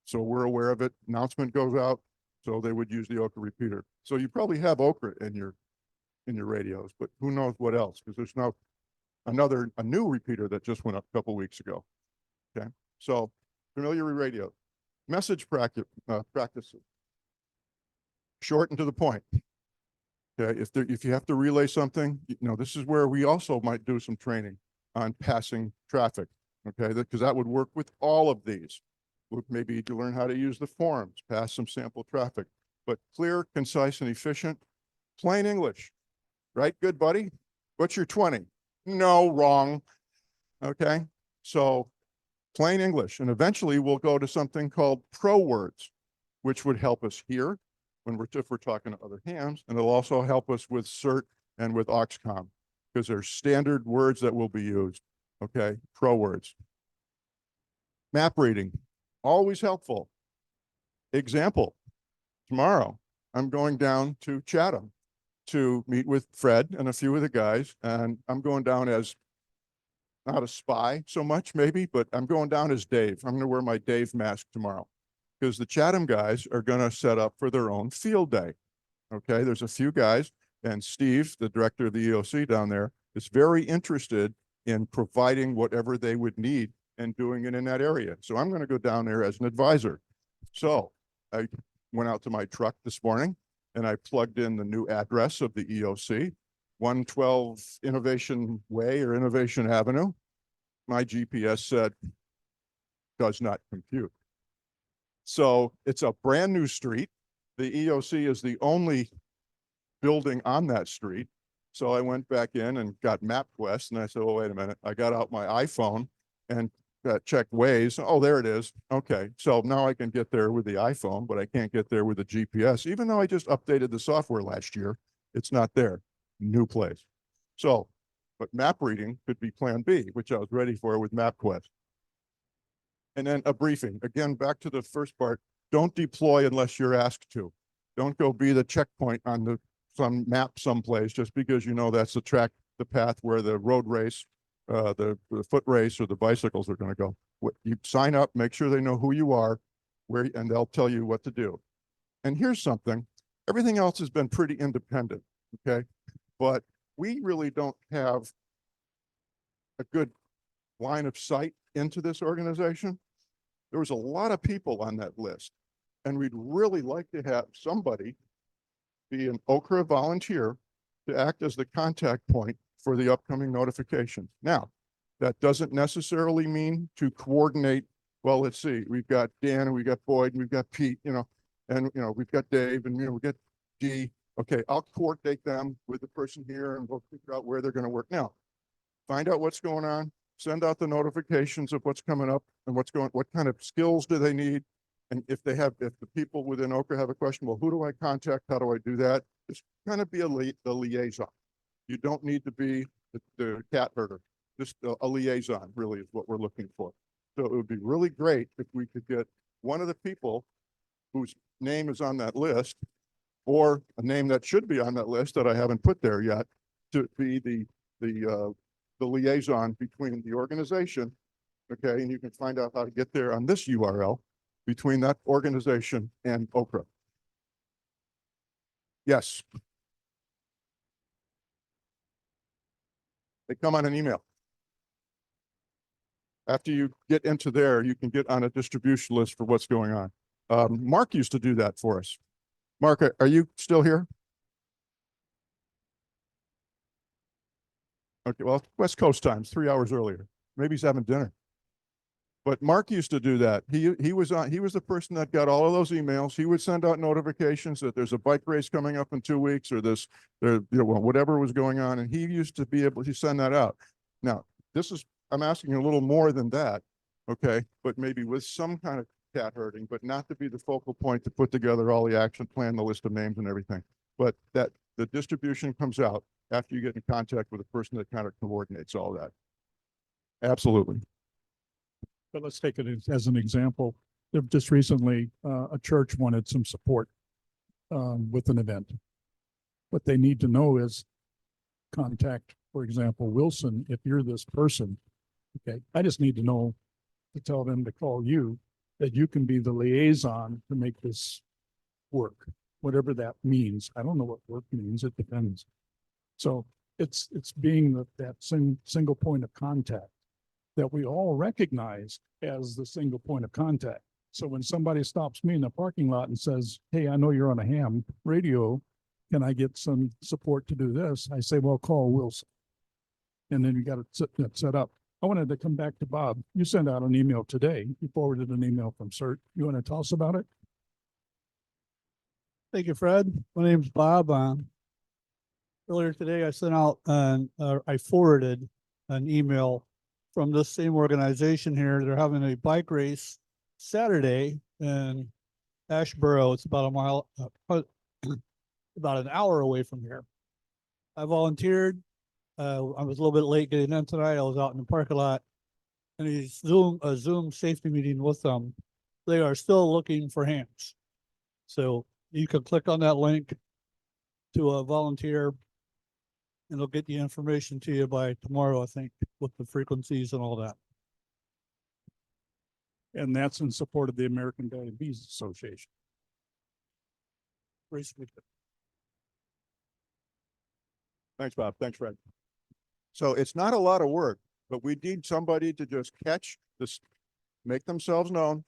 So we're aware of it. Announcement goes out. So they would use the OCRA repeater. So you probably have OCRA in your radios, but who knows what else? Because there's now a new repeater that just went up a couple weeks ago. Okay, so familiar radio, message practices, short and to the point. Okay, if you have to relay something, this is where we also might do some training on passing traffic. Okay, because that would work with all of these. Maybe to learn how to use the forms, pass some sample traffic, but clear, concise, and efficient, plain English, right? Good, buddy. What's your 20? No, wrong. Okay, so plain English, and eventually we'll go to something called pro words, which would help us here if we're talking to other hams, and it'll also help us with CERT and with OXCOM, because there's standard words that will be used. Okay, pro words. Map reading, always helpful. Example, tomorrow I'm going down to Chatham to meet with Fred and a few of the guys, and I'm going down as not a spy so much maybe, but I'm going down as Dave. I'm going to wear my Dave mask tomorrow because the Chatham guys are going to set up for their own field day. Okay, there's a few guys, and Steve, the director of the EOC down there, is very interested in providing whatever they would need and doing it in that area. So I'm going to go down there as an advisor. So I went out to my truck this morning and I plugged in the new address of the EOC, 112 Innovation Way or Innovation Avenue. My GPS said, does not compute. So it's a brand new street. The EOC is the only building on that street. So I went back in and got MapQuest and I said, oh, wait a minute. I got out my iPhone and checked Waze. Oh, there it is. Okay. So now I can get there with the iPhone, but I can't get there with the GPS. Even though I just updated the software last year, it's not there. New place. So, but map reading could be plan B, which I was ready for with MapQuest. And then a briefing. Again, back to the first part, don't deploy unless you're asked to. Don't go be the checkpoint on some map someplace just because you know that's the path where the road race, the foot race or the bicycles are going to go. You sign up, make sure they know who you are, and they'll tell you what to do. And here's something, everything else has been pretty independent, okay? But we really don't have a good line of sight into this organization. There was a lot of people on that list, and we'd really like to have somebody be an OCRA volunteer to act as the contact point for the upcoming notification. Now, that doesn't necessarily mean to coordinate. Well, let's see, we've got Dan and we've got Boyd and we've got Pete, and we've got Dave and we've got Dee. Okay, I'll coordinate them with the person here and we'll figure out where they're going to work. Now, find out what's going on, send out the notifications of what's coming up and what kind of skills do they need. And if the people within OCRA have a question, well, who do I contact? How do I do that? Just kind of be the liaison. You don't need to be the cat herder. Just a liaison really is what we're looking for. So it would be really great if we could get one of the people whose name is on that list, or a name that should be on that list that I haven't put there yet, to be the liaison between the organization. Okay, and you can find out how to get there on this URL between that organization and OCRA. Yes. They come on an email. After you get into there, you can get on a distribution list for what's going on. Mark used to do that for us. Mark, are you still here? Okay, well, West Coast time's 3 hours earlier. Maybe he's having dinner. But Mark used to do that. He was the person that got all of those emails. He would send out notifications that there's a bike race coming up in 2 weeks or whatever was going on. And he used to be able to send that out. Now, I'm asking a little more than that, okay? But maybe with some kind of cat herding, but not to be the focal point to put together all the action plan, the list of names and everything. But that the distribution comes out after you get in contact with a person that kind of coordinates all that. Absolutely. But let's take it as an example. Just recently, a church wanted some support with an event. What they need to know is contact, for example, Wilson, if you're this person. Okay, I just need to know to tell them to call you, that you can be the liaison to make this work, whatever that means. I don't know what work means. It depends. So it's being that single point of contact that we all recognize as the single point of contact. So when somebody stops me in the parking lot and says, hey, I know you're on a ham radio, can I get some support to do this? I say, well, call Wilson. And then you got it set up. I wanted to come back to Bob. You sent out an email today. You forwarded an email from CERT. You want to tell us about it? Thank you, Fred. My name's Bob. Earlier today, I sent out, I forwarded an email from this same organization here. They're having a bike race Saturday in Ashboro. It's about a mile, about an hour away from here. I volunteered. I was a little bit late getting in tonight. I was out in the parking lot, and a Zoom safety meeting with them. They are still looking for hands. So you can click on that link to volunteer, and they'll get the information to you by tomorrow, I think, with the frequencies and all that. And that's in support of the American Diabetes Association. Race weekend. Thanks, Bob. Thanks, Fred. So it's not a lot of work, but we need somebody to just catch this, make themselves known,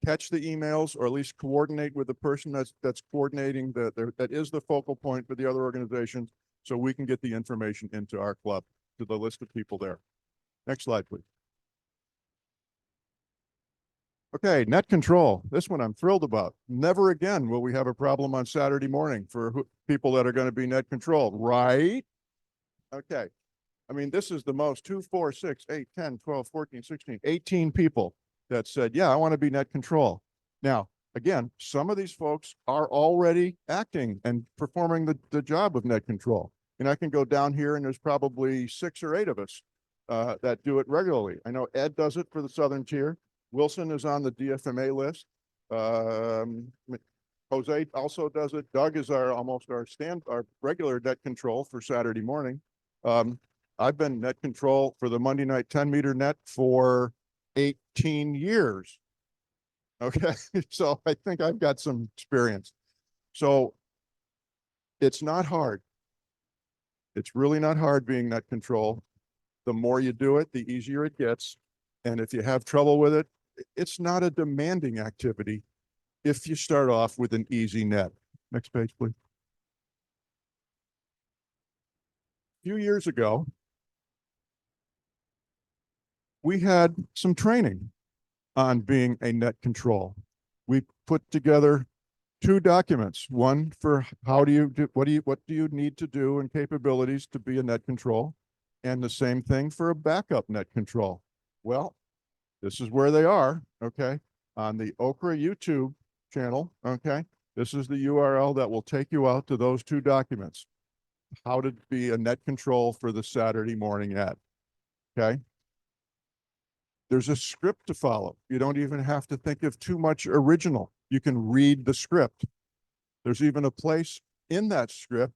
catch the emails, or at least coordinate with the person that's coordinating that is the focal point for the other organizations, so we can get the information into our club, to the list of people there. Next slide, please. Okay, net control. This one I'm thrilled about. Never again will we have a problem on Saturday morning for people that are going to be net controlled, right? Okay. I mean, this is the most 2, 4, 6, 8, 10, 12, 14, 16, 18 people that said, yeah, I want to be net control. Now, again, some of these folks are already acting and performing the job of net control. And I can go down here and there's probably 6 or 8 of us that do it regularly. I know Ed does it for the Southern Tier. Wilson is on the DFMA list. Jose also does it. Doug is our regular net control for Saturday morning. I've been net control for the Monday night 10-meter net for 18 years. Okay, so I think I've got some experience. So it's not hard. It's really not hard being net control. The more you do it, the easier it gets. And if you have trouble with it, it's not a demanding activity if you start off with an easy net. Next page, please. A few years ago, we had some training on being a net control. We put together 2 documents, one for what do you need to do and capabilities to be a net control, and the same thing for a backup net control. Well, this is where they are, okay, on the OCRA YouTube channel, okay? This is the URL that will take you out to those 2 documents. How to be a net control for the Saturday morning ad, okay? There's a script to follow. You don't even have to think of too much original. You can read the script. There's even a place in that script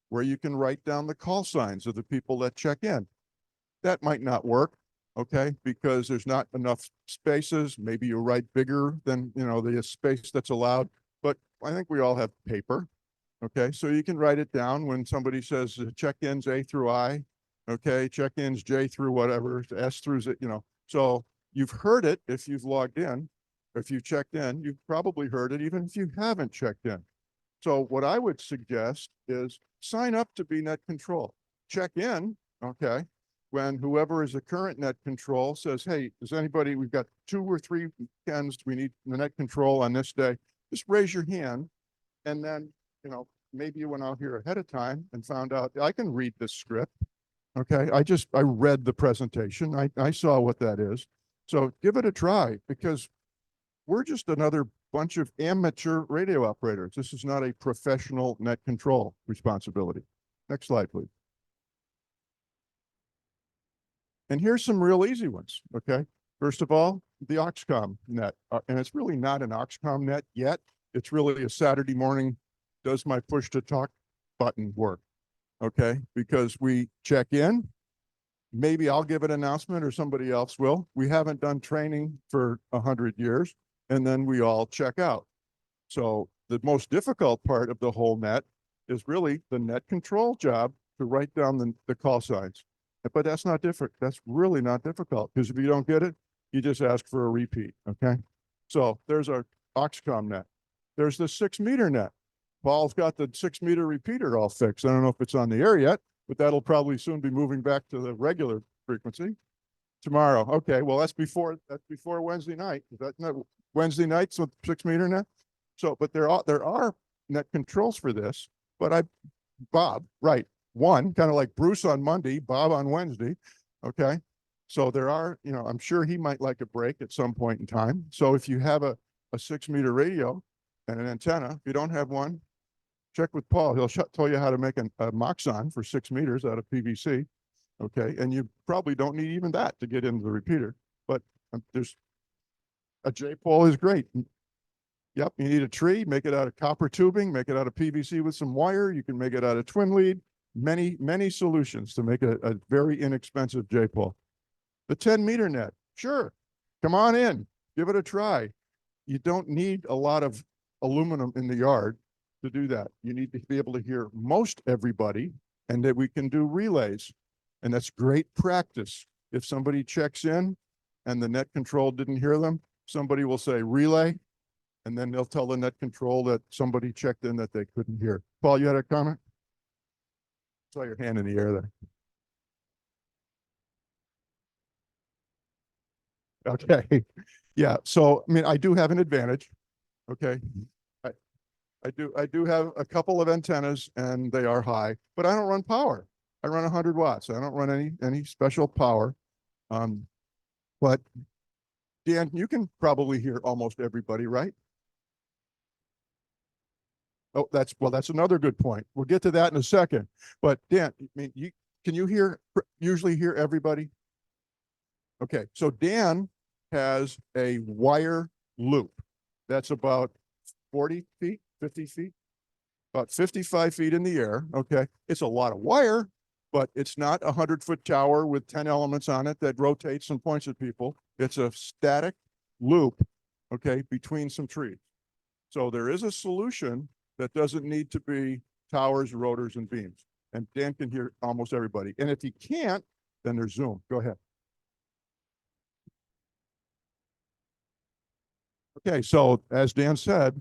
where you can write down the call signs of the people that check in. That might not work, okay, because there's not enough spaces. Maybe you write bigger than, the space that's allowed, but I think we all have paper, okay? So you can write it down when somebody says check-ins A through I, okay, check-ins J through whatever, S through Z, So you've heard it if you've logged in. If you checked in, you've probably heard it even if you haven't checked in. So what I would suggest is sign up to be net control. Check in, okay, when whoever is a current net control says, hey, does anybody, we've got 2 or 3 weekends, we need the net control on this day, just raise your hand. And then, maybe you went out here ahead of time and found out, I can read this script. Okay, I read the presentation. I saw what that is. So give it a try, because we're just another bunch of amateur radio operators. This is not a professional net control responsibility. Next slide, please. And here's some real easy ones, okay? First of all, the Oxcom net. And it's really not an Oxcom net yet. It's really a Saturday morning, does my push to talk button work? Okay, because we check in, maybe I'll give an announcement or somebody else will. We haven't done training for 100 years, and then we all check out. So the most difficult part of the whole net is really the net control job to write down the call signs. But that's not different. That's really not difficult, because if you don't get it, you just ask for a repeat, okay? So there's our Oxcom net. There's the 6-meter net. Paul's got the 6-meter repeater all fixed. I don't know if it's on the air yet, but that'll probably soon be moving back to the regular frequency tomorrow. Okay, well, that's before Wednesday night. Is that not Wednesday nights with 6-meter net? So, but there are net controls for this, but Bob, right, one, kind of like Bruce on Monday, Bob on Wednesday, okay? So there are, I'm sure he might like a break at some point in time. So if you have a 6-meter radio and an antenna, if you don't have one, check with Paul. He'll tell you how to make a Moxon for 6 meters out of PVC, okay? And you probably don't need even that to get into the repeater, but there's a J-pole is great. Yep, you need a tree, make it out of copper tubing, make it out of PVC with some wire. You can make it out of twin lead. Many solutions to make a very inexpensive J-pole. The 10-meter net, sure, come on in, give it a try. You don't need a lot of aluminum in the yard to do that. You need to be able to hear most everybody, and that we can do relays. And that's great practice. If somebody checks in and the net control didn't hear them, somebody will say relay, and then they'll tell the net control that somebody checked in that they couldn't hear. Paul, you had a comment? Saw your hand in the air there. Okay. Yeah. So, I mean, I do have an advantage. Okay. I do have a couple of antennas, and they are high, but I don't run power. I run 100 watts. I don't run any special power. But Dan, you can probably hear almost everybody, right? Oh, that's another good point. We'll get to that in a second. But Dan, I mean, can you usually hear everybody? Okay, so Dan has a wire loop that's about 40 feet, 50 feet, about 55 feet in the air. Okay, it's a lot of wire, but it's not a 100-foot tower with 10 elements on it that rotates and points at people. It's a static loop, okay, between some trees. So there is a solution that doesn't need to be towers, rotors, and beams. And Dan can hear almost everybody. And if he can't, then there's Zoom. Go ahead. Okay, so as Dan said,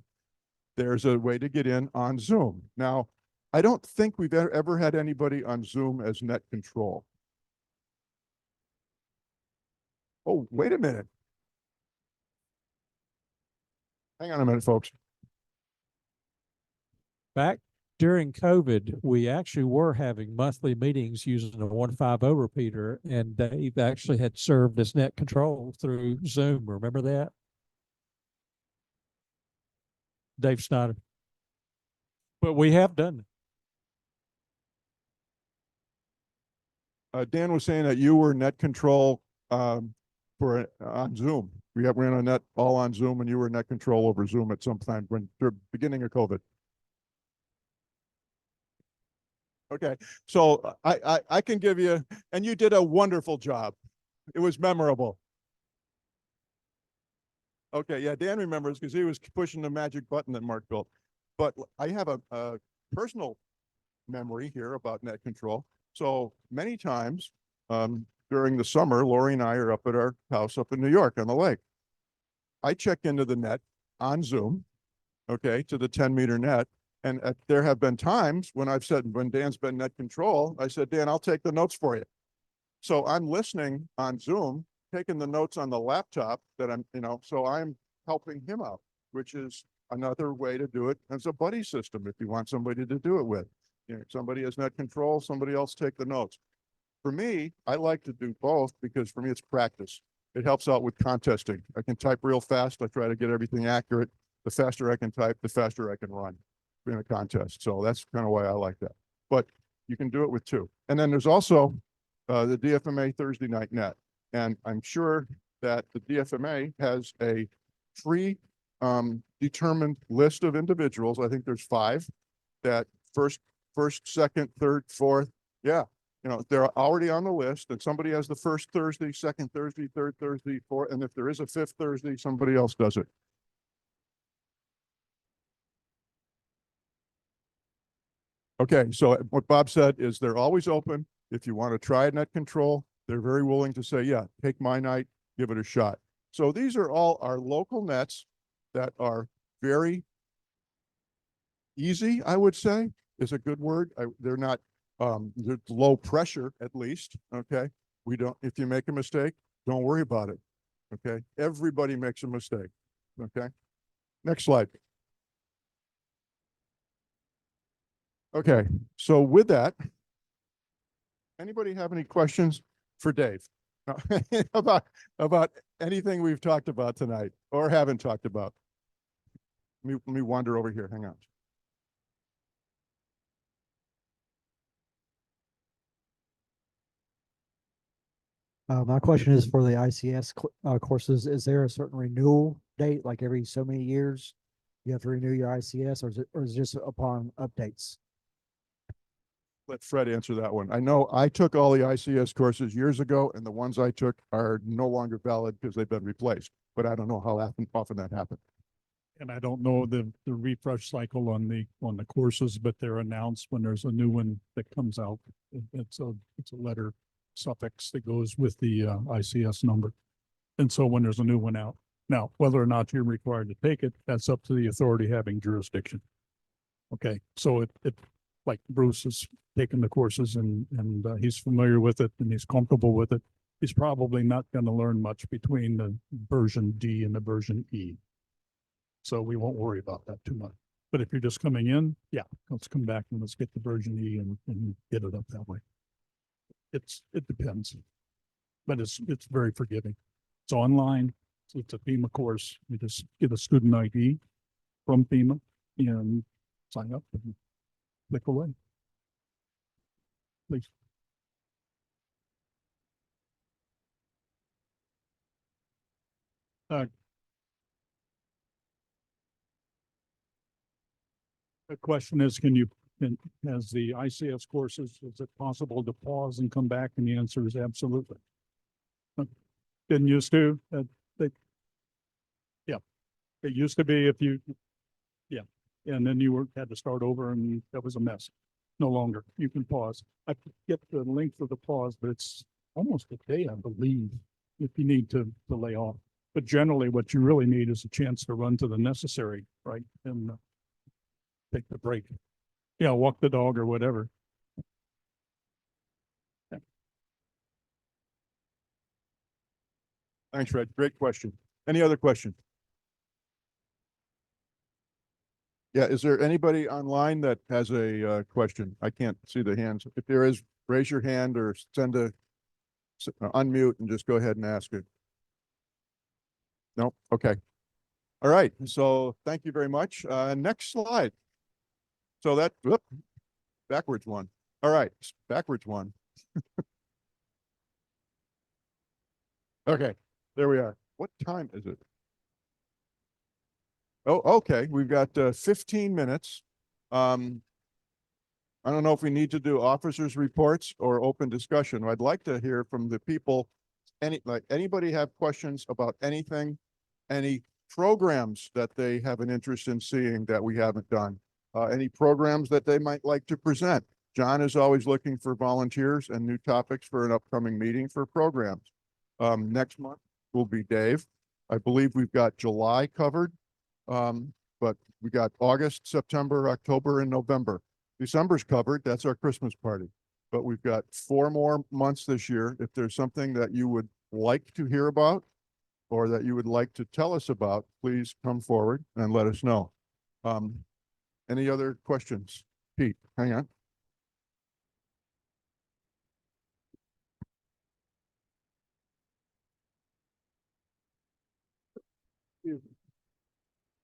there's a way to get in on Zoom. Now, I don't think we've ever had anybody on Zoom as net control. Oh, wait a minute. Hang on a minute, folks. Back during COVID, we actually were having monthly meetings using a 150 repeater, and Dave actually had served as net control through Zoom. Remember that? Dave Snyder. But we have done it. Dan was saying that you were net control on Zoom. We ran a net all on Zoom, and you were net control over Zoom at some time when the beginning of COVID. Okay, so I can give you, and you did a wonderful job. It was memorable. Okay, yeah, Dan remembers because he was pushing the magic button that Mark built. But I have a personal memory here about net control. So many times during the summer, Lori and I are up at our house up in New York on the lake. I check into the net on Zoom, okay, to the 10-meter net. And there have been times when I've said, when Dan's been net control, I said, Dan, I'll take the notes for you. So I'm listening on Zoom, taking the notes on the laptop that so I'm helping him out, which is another way to do it as a buddy system if you want somebody to do it with. Somebody has net control, somebody else take the notes. For me, I like to do both because for me, it's practice. It helps out with contesting. I can type real fast. I try to get everything accurate. The faster I can type, the faster I can run in a contest. So that's kind of why I like that. But you can do it with two. And then there's also the DFMA Thursday night net. And I'm sure that the DFMA has a determined list of individuals. I think there's 5 that first, second, third, fourth. Yeah. They're already on the list, and somebody has the first Thursday, second Thursday, third Thursday, fourth. And if there is a 5th Thursday, somebody else does it. Okay, so what Bob said is they're always open. If you want to try net control, they're very willing to say, yeah, take my night, give it a shot. So these are all our local nets that are very easy, I would say, is a good word. They're not, they're low pressure at least, okay? We don't, if you make a mistake, don't worry about it, okay? Everybody makes a mistake, okay? Next slide. Okay, so with that, anybody have any questions for Dave about anything we've talked about tonight or haven't talked about? Let me wander over here. Hang on. My question is for the ICS courses, is there a certain renewal date, like every so many years? You have to renew your ICS, or is it just upon updates? Let Fred answer that one. I know I took all the ICS courses years ago, and the ones I took are no longer valid because they've been replaced, but I don't know how often that happened. And I don't know the refresh cycle on the courses, but they're announced when there's a new one that comes out. It's a letter suffix that goes with the ICS number. And so when there's a new one out, now, whether or not you're required to take it, that's up to the authority having jurisdiction. Okay, so it like Bruce has taken the courses and he's familiar with it and he's comfortable with it. He's probably not going to learn much between the version D and the version E. So we won't worry about that too much. But if you're just coming in, yeah, let's come back and let's get the version E and get it up that way. It depends, but it's very forgiving. It's online. It's a FEMA course. You just get a student ID from FEMA and sign up and click away. Please. The question is, as the ICS courses, is it possible to pause and come back? And the answer is absolutely. Didn't used to, yeah, it used to be if you, yeah, and then you had to start over and that was a mess. No longer, you can pause. I forget the length of the pause, but it's almost a day, I believe, if you need to lay off. But generally what you really need is a chance to run to the necessary, right? And take the break. Yeah, walk the dog or whatever. Yeah. Thanks, Fred. Great question. Any other question? Yeah, is there anybody online that has a question? I can't see the hands. If there is, raise your hand or send unmute and just go ahead and ask it. No? Okay. All right. So thank you very much. Next slide. So that, whoop, backwards one. All right, backwards one. Okay, there we are. What time is it? Oh, okay, we've got 15 minutes. I don't know if we need to do officers' reports or open discussion. I'd like to hear from the people. Anybody have questions about anything, any programs that they have an interest in seeing that we haven't done? Any programs that they might like to present? John is always looking for volunteers and new topics for an upcoming meeting for programs. Next month will be Dave. I believe we've got July covered, but we got August, September, October, and November. December's covered. That's our Christmas party. But we've got 4 more months this year. If there's something that you would like to hear about or that you would like to tell us about, please come forward and let us know. Any other questions? Pete, hang on.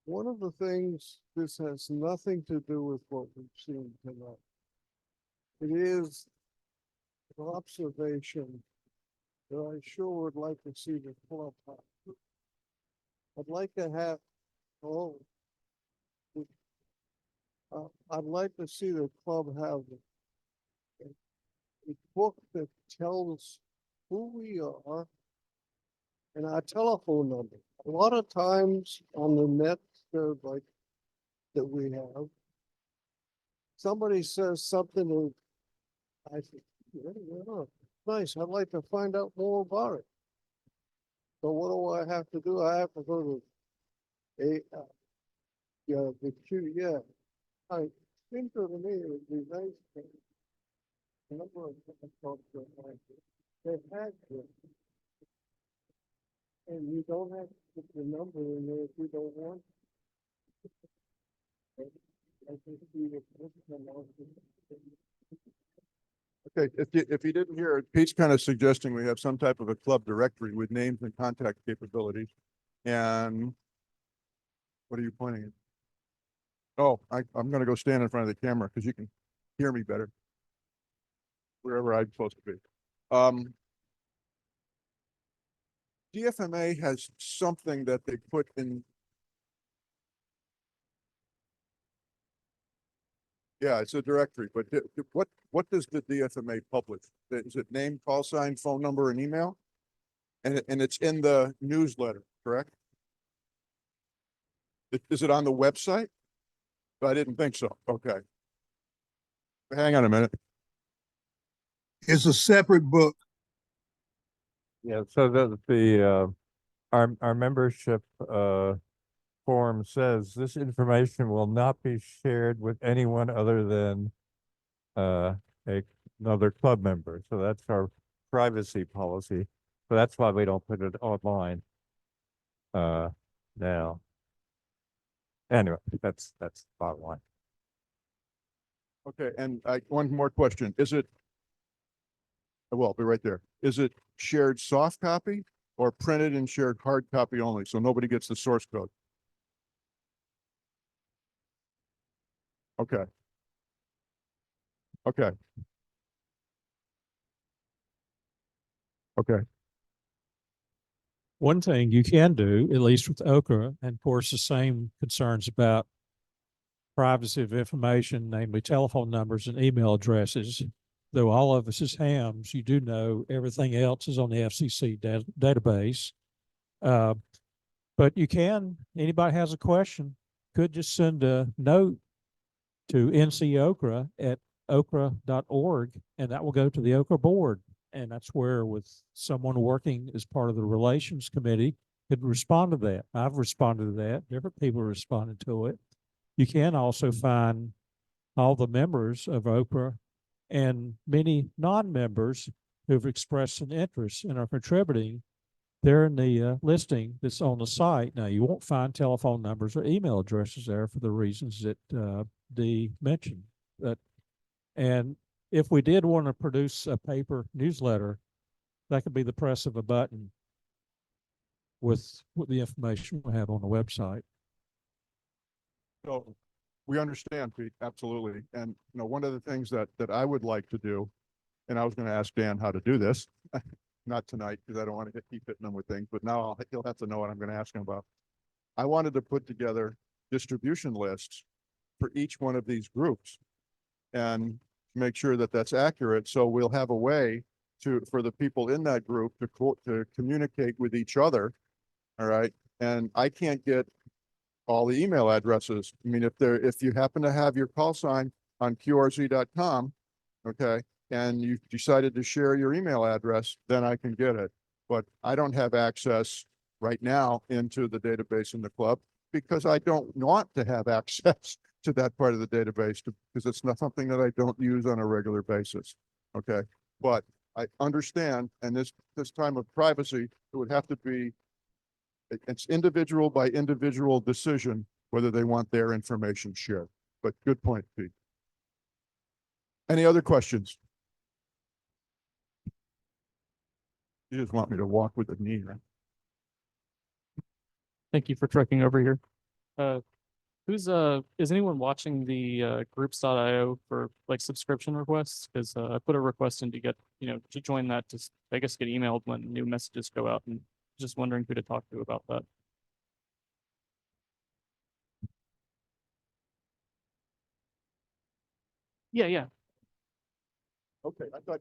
One of the things, this has nothing to do with what we've seen tonight. It is an observation that I sure would like to see the club have. I'd like to have, I'd like to see the club have a book that tells who we are and our telephone number. A lot of times on the net, like that we have, somebody says something and I think, yeah, nice, I'd like to find out more about it. So what do I have to do? I have to go to yeah, the queue, yeah. I think to me it would be nice to a number of different folks that like it. They had to. And you don't have to put the number in there if you don't want. I think we would put them on. Okay, if you didn't hear it, Pete's kind of suggesting we have some type of a club directory with names and contact capabilities. And what are you pointing at? Oh, I'm gonna go stand in front of the camera because you can hear me better. Wherever I'm supposed to be. DFMA has something that they put in. Yeah, it's a directory, but what does the DFMA publish? Is it name, call sign, phone number, and email? And it's in the newsletter, correct? Is it on the website? I didn't think so. Okay. Hang on a minute. It's a separate book. Yeah, so our membership form says this information will not be shared with anyone other than another club member. So that's our privacy policy. So that's why we don't put it online now. Anyway, that's the bottom line. Okay, and one more question. Is it, well, I'll be right there. Is it shared soft copy or printed and shared hard copy only? So nobody gets the source code. Okay. Okay. Okay. One thing you can do, at least with OCRA, and of course the same concerns about privacy of information, namely telephone numbers and email addresses. Though all of us as hams, you do know everything else is on the FCC database. But you can, anybody has a question, could just send a note to NC OCRA at okra.org, and that will go to the OCRA board. And that's where, with someone working as part of the relations committee, could respond to that. I've responded to that. Different people responded to it. You can also find all the members of OCRA and many non-members who've expressed an interest and are contributing. They're in the listing that's on the site. Now, you won't find telephone numbers or email addresses there for the reasons that Dee mentioned. And if we did want to produce a paper newsletter, that could be the press of a button with the information we have on the website. So we understand, Pete, absolutely. And one of the things that I would like to do, and I was going to ask Dan how to do this, not tonight because I don't want to keep hitting him with things, but now he'll have to know what I'm going to ask him about. I wanted to put together distribution lists for each one of these groups and make sure that that's accurate. So we'll have a way for the people in that group to communicate with each other. All right. And I can't get all the email addresses. I mean, if you happen to have your call sign on qrz.com, okay, and you decided to share your email address, then I can get it. But I don't have access right now into the database in the club because I don't want to have access to that part of the database because it's not something that I don't use on a regular basis. Okay. But I understand, and this time of privacy, it would have to be, it's individual by individual decision whether they want their information shared. But good point, Pete. Any other questions? You just want me to walk with the knee, right? Thank you for trekking over here. Is anyone watching the groups.io for like subscription requests? Because I put a request in to get, to join that, to I guess get emailed when new messages go out, and just wondering who to talk to about that. Yeah. Okay, I thought.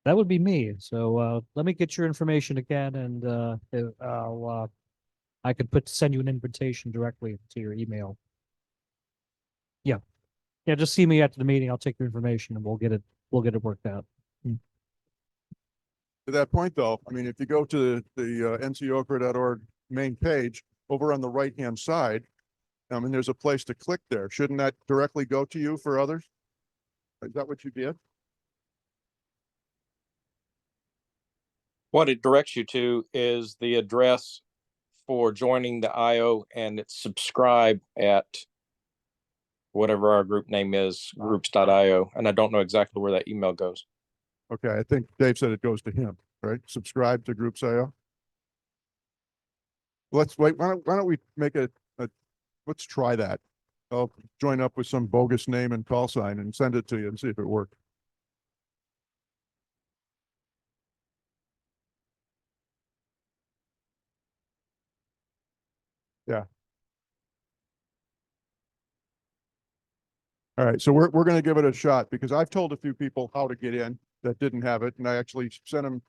That would be me. So let me get your information again, and I could send you an invitation directly to your email. Yeah, just see me after the meeting. I'll take your information and we'll get it worked out. To that point, though, I mean, if you go to the ncokra.org main page, over on the right-hand side, I mean, there's a place to click there. Shouldn't that directly go to you for others? Is that what you did? What it directs you to is the address for joining the IO, and it's subscribe at whatever our group name is, groups.io. And I don't know exactly where that email goes. Okay, I think Dave said it goes to him, right? Subscribe to Groups.io. Let's wait. Why don't we make let's try that. I'll join up with some bogus name and call sign and send it to you and see if it works. Yeah. All right, so we're going to give it a shot because I've told a few people how to get in that didn't have it, and I actually sent them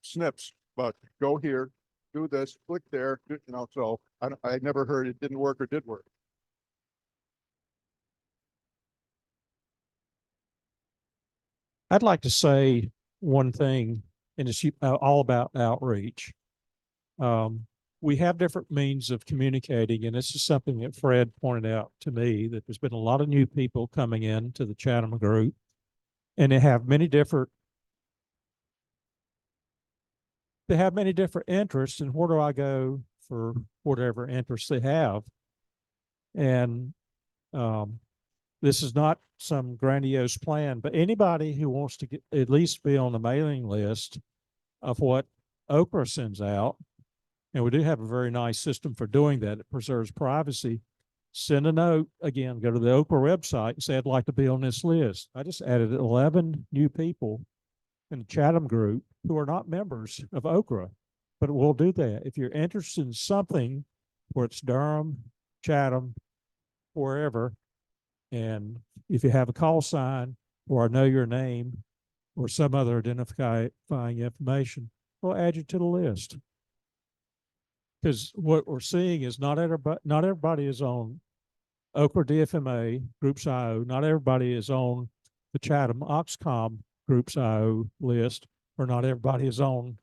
snips. But go here, do this, click there, So I never heard it didn't work or did work. I'd like to say one thing, and it's all about outreach. We have different means of communicating, and this is something that Fred pointed out to me, that there's been a lot of new people coming in to the Chatham group, and they have many different interests, and where do I go for whatever interests they have? And this is not some grandiose plan, but anybody who wants to at least be on the mailing list of what OCRA sends out, and we do have a very nice system for doing that. It preserves privacy. Send a note, again, go to the OCRA website and say, I'd like to be on this list. I just added 11 new people in the Chatham group who are not members of OCRA, but we'll do that. If you're interested in something where it's Durham, Chatham, wherever, and if you have a call sign or I know your name or some other identifying information, we'll add you to the list. Because what we're seeing is not everybody is on OCRA DFMA Groups.io. Not everybody is on the Chatham Oxcom Groups.io list, or not everybody is on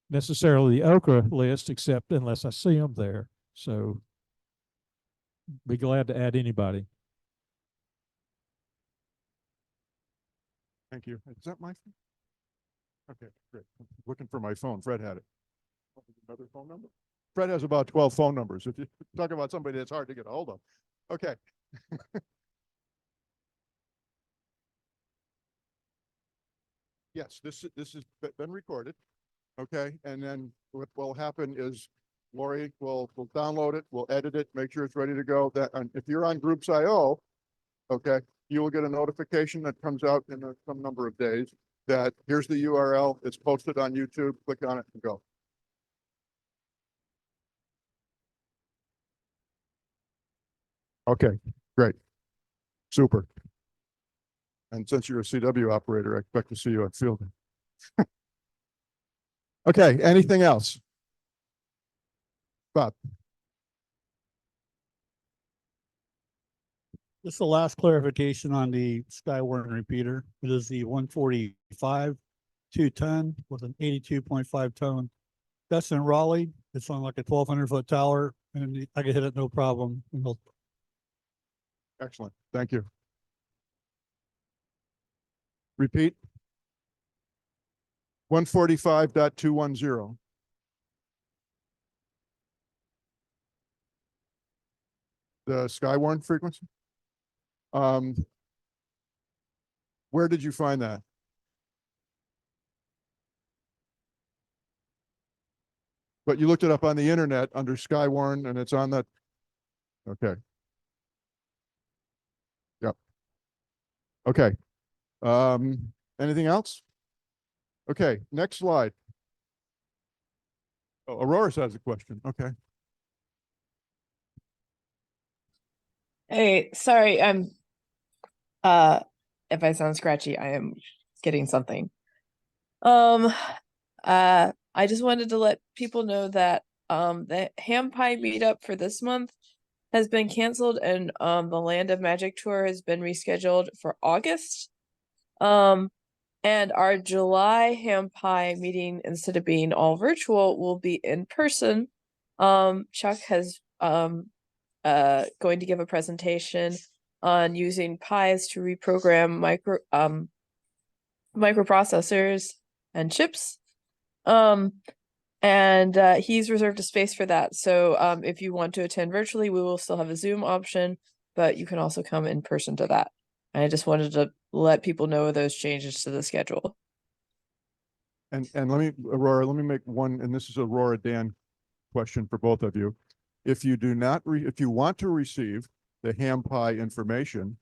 necessarily the OCRA list, except unless I see them there. So be glad to add anybody. Thank you. Is that my phone? Okay, great. I'm looking for my phone. Fred had it. Another phone number? Fred has about 12 phone numbers. If you talk about somebody that's hard to get a hold of. Okay. Yes, this has been recorded. Okay, and then what will happen is Lori will download it, we'll edit it, make sure it's ready to go. That if you're on Groups.io, okay, you will get a notification that comes out in some number of days that here's the URL, it's posted on YouTube, click on it and go. Okay, great. Super. And since you're a CW operator, I expect to see you at field. Okay, anything else? Bob. Just the last clarification on the Skywarn repeater. It is the 145 2-ton with an 82.5 tone. That's in Raleigh. It's on like a 1,200-foot tower, and I can hit it no problem. Excellent. Thank you. Repeat. 145.210. The Skywarn frequency? Where did you find that? But you looked it up on the internet under Skywarn and it's on that. Okay. Yep. Okay. Anything else? Okay, next slide. Oh, Aurora has a question. Okay. Hey, sorry, if I sound scratchy, I am getting something. I just wanted to let people know that the ham pie meetup for this month has been canceled, and the Land of Magic tour has been rescheduled for August. And our July ham pie meeting, instead of being all virtual, will be in person. Chuck has going to give a presentation on using pies to reprogram microprocessors and chips. And he's reserved a space for that. So if you want to attend virtually, we will still have a Zoom option, but you can also come in person to that. And I just wanted to let people know those changes to the schedule. And let me, Aurora, let me make one, and this is Aurora Dan question for both of you. If you do not, if you want to receive the ham pie information,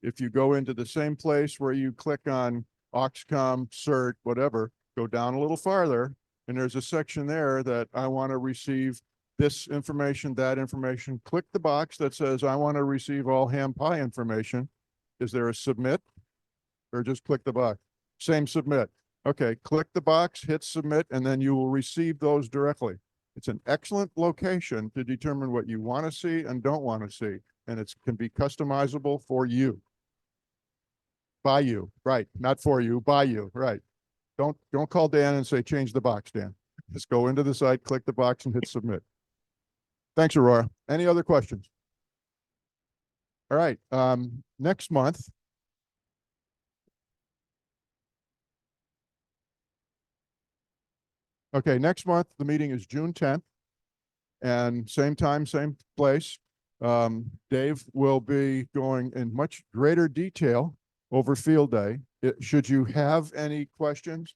if you go into the same place where you click on Oxcom, CERT, whatever, go down a little farther, and there's a section there that I want to receive this information, that information. Click the box that says, I want to receive all ham pie information. Is there a submit? Or just click the box? Same submit. Okay, click the box, hit submit, and then you will receive those directly. It's an excellent location to determine what you want to see and don't want to see. And it can be customizable for you. By you, right? Not for you, by you, right? Don't call Dan and say, change the box, Dan. Just go into the site, click the box and hit submit. Thanks, Aurora. Any other questions? All right, next month. Okay, next month, the meeting is June 10th. And same time, same place. Dave will be going in much greater detail over field day. Should you have any questions,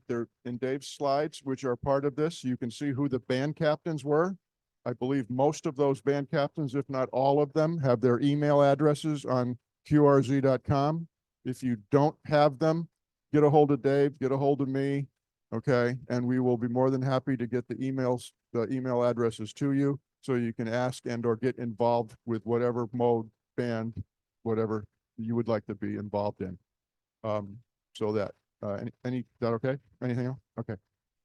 they're in Dave's slides, which are part of this. You can see who the band captains were. I believe most of those band captains, if not all of them, have their email addresses on qrz.com. If you don't have them, get a hold of Dave, get a hold of me, okay? And we will be more than happy to get the email addresses to you so you can ask and or get involved with whatever mode, band, whatever you would like to be involved in. So that, is that okay? Anything else? Okay.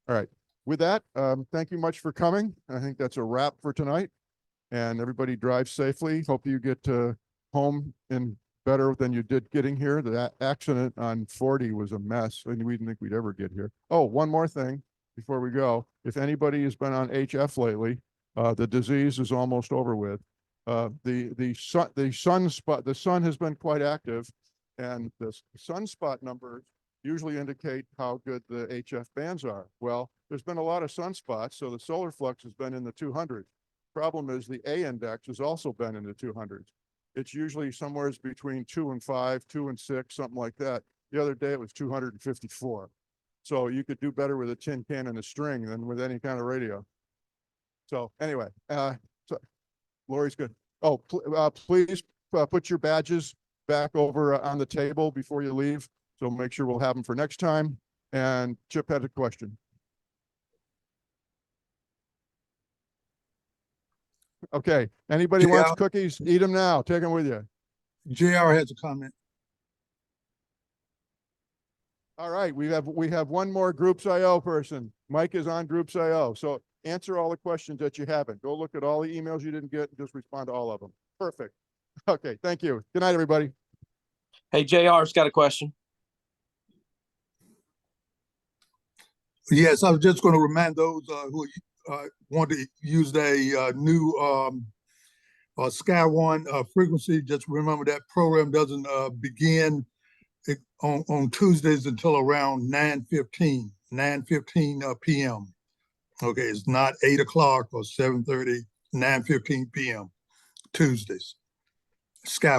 All right. With that, thank you much for coming. I think that's a wrap for tonight. And everybody drive safely. Hope you get home in better than you did getting here. That accident on 40 was a mess, and we didn't think we'd ever get here. Oh, one more thing before we go. If anybody has been on HF lately, the disease is almost over with. The sun has been quite active, and the sunspot numbers usually indicate how good the HF bands are. Well, there's been a lot of sunspots, so the solar flux has been in the 200s. Problem is the A index has also been in the 200s. It's usually somewhere between 2 and 5, 2 and 6, something like that. The other day it was 254. So you could do better with a tin can and a string than with any kind of radio. So anyway, so Lori's good. Oh, please put your badges back over on the table before you leave. So make sure we'll have them for next time. And Chip had a question. Okay. Anybody wants cookies? Eat them now. Take them with you. JR has a comment. All right. We have one more Groups IO person. Mike is on Groups IO. So answer all the questions that you haven't. Go look at all the emails you didn't get and just respond to all of them. Perfect. Okay. Thank you. Good night, everybody. Hey, JR's got a question. Yes, I was just going to remind those who want to use a new Sky One frequency. Just remember that program doesn't begin on Tuesdays until around 9:15 p.m. Okay, it's not 8 o'clock or 7:30, 9:15 p.m. Tuesdays. Sky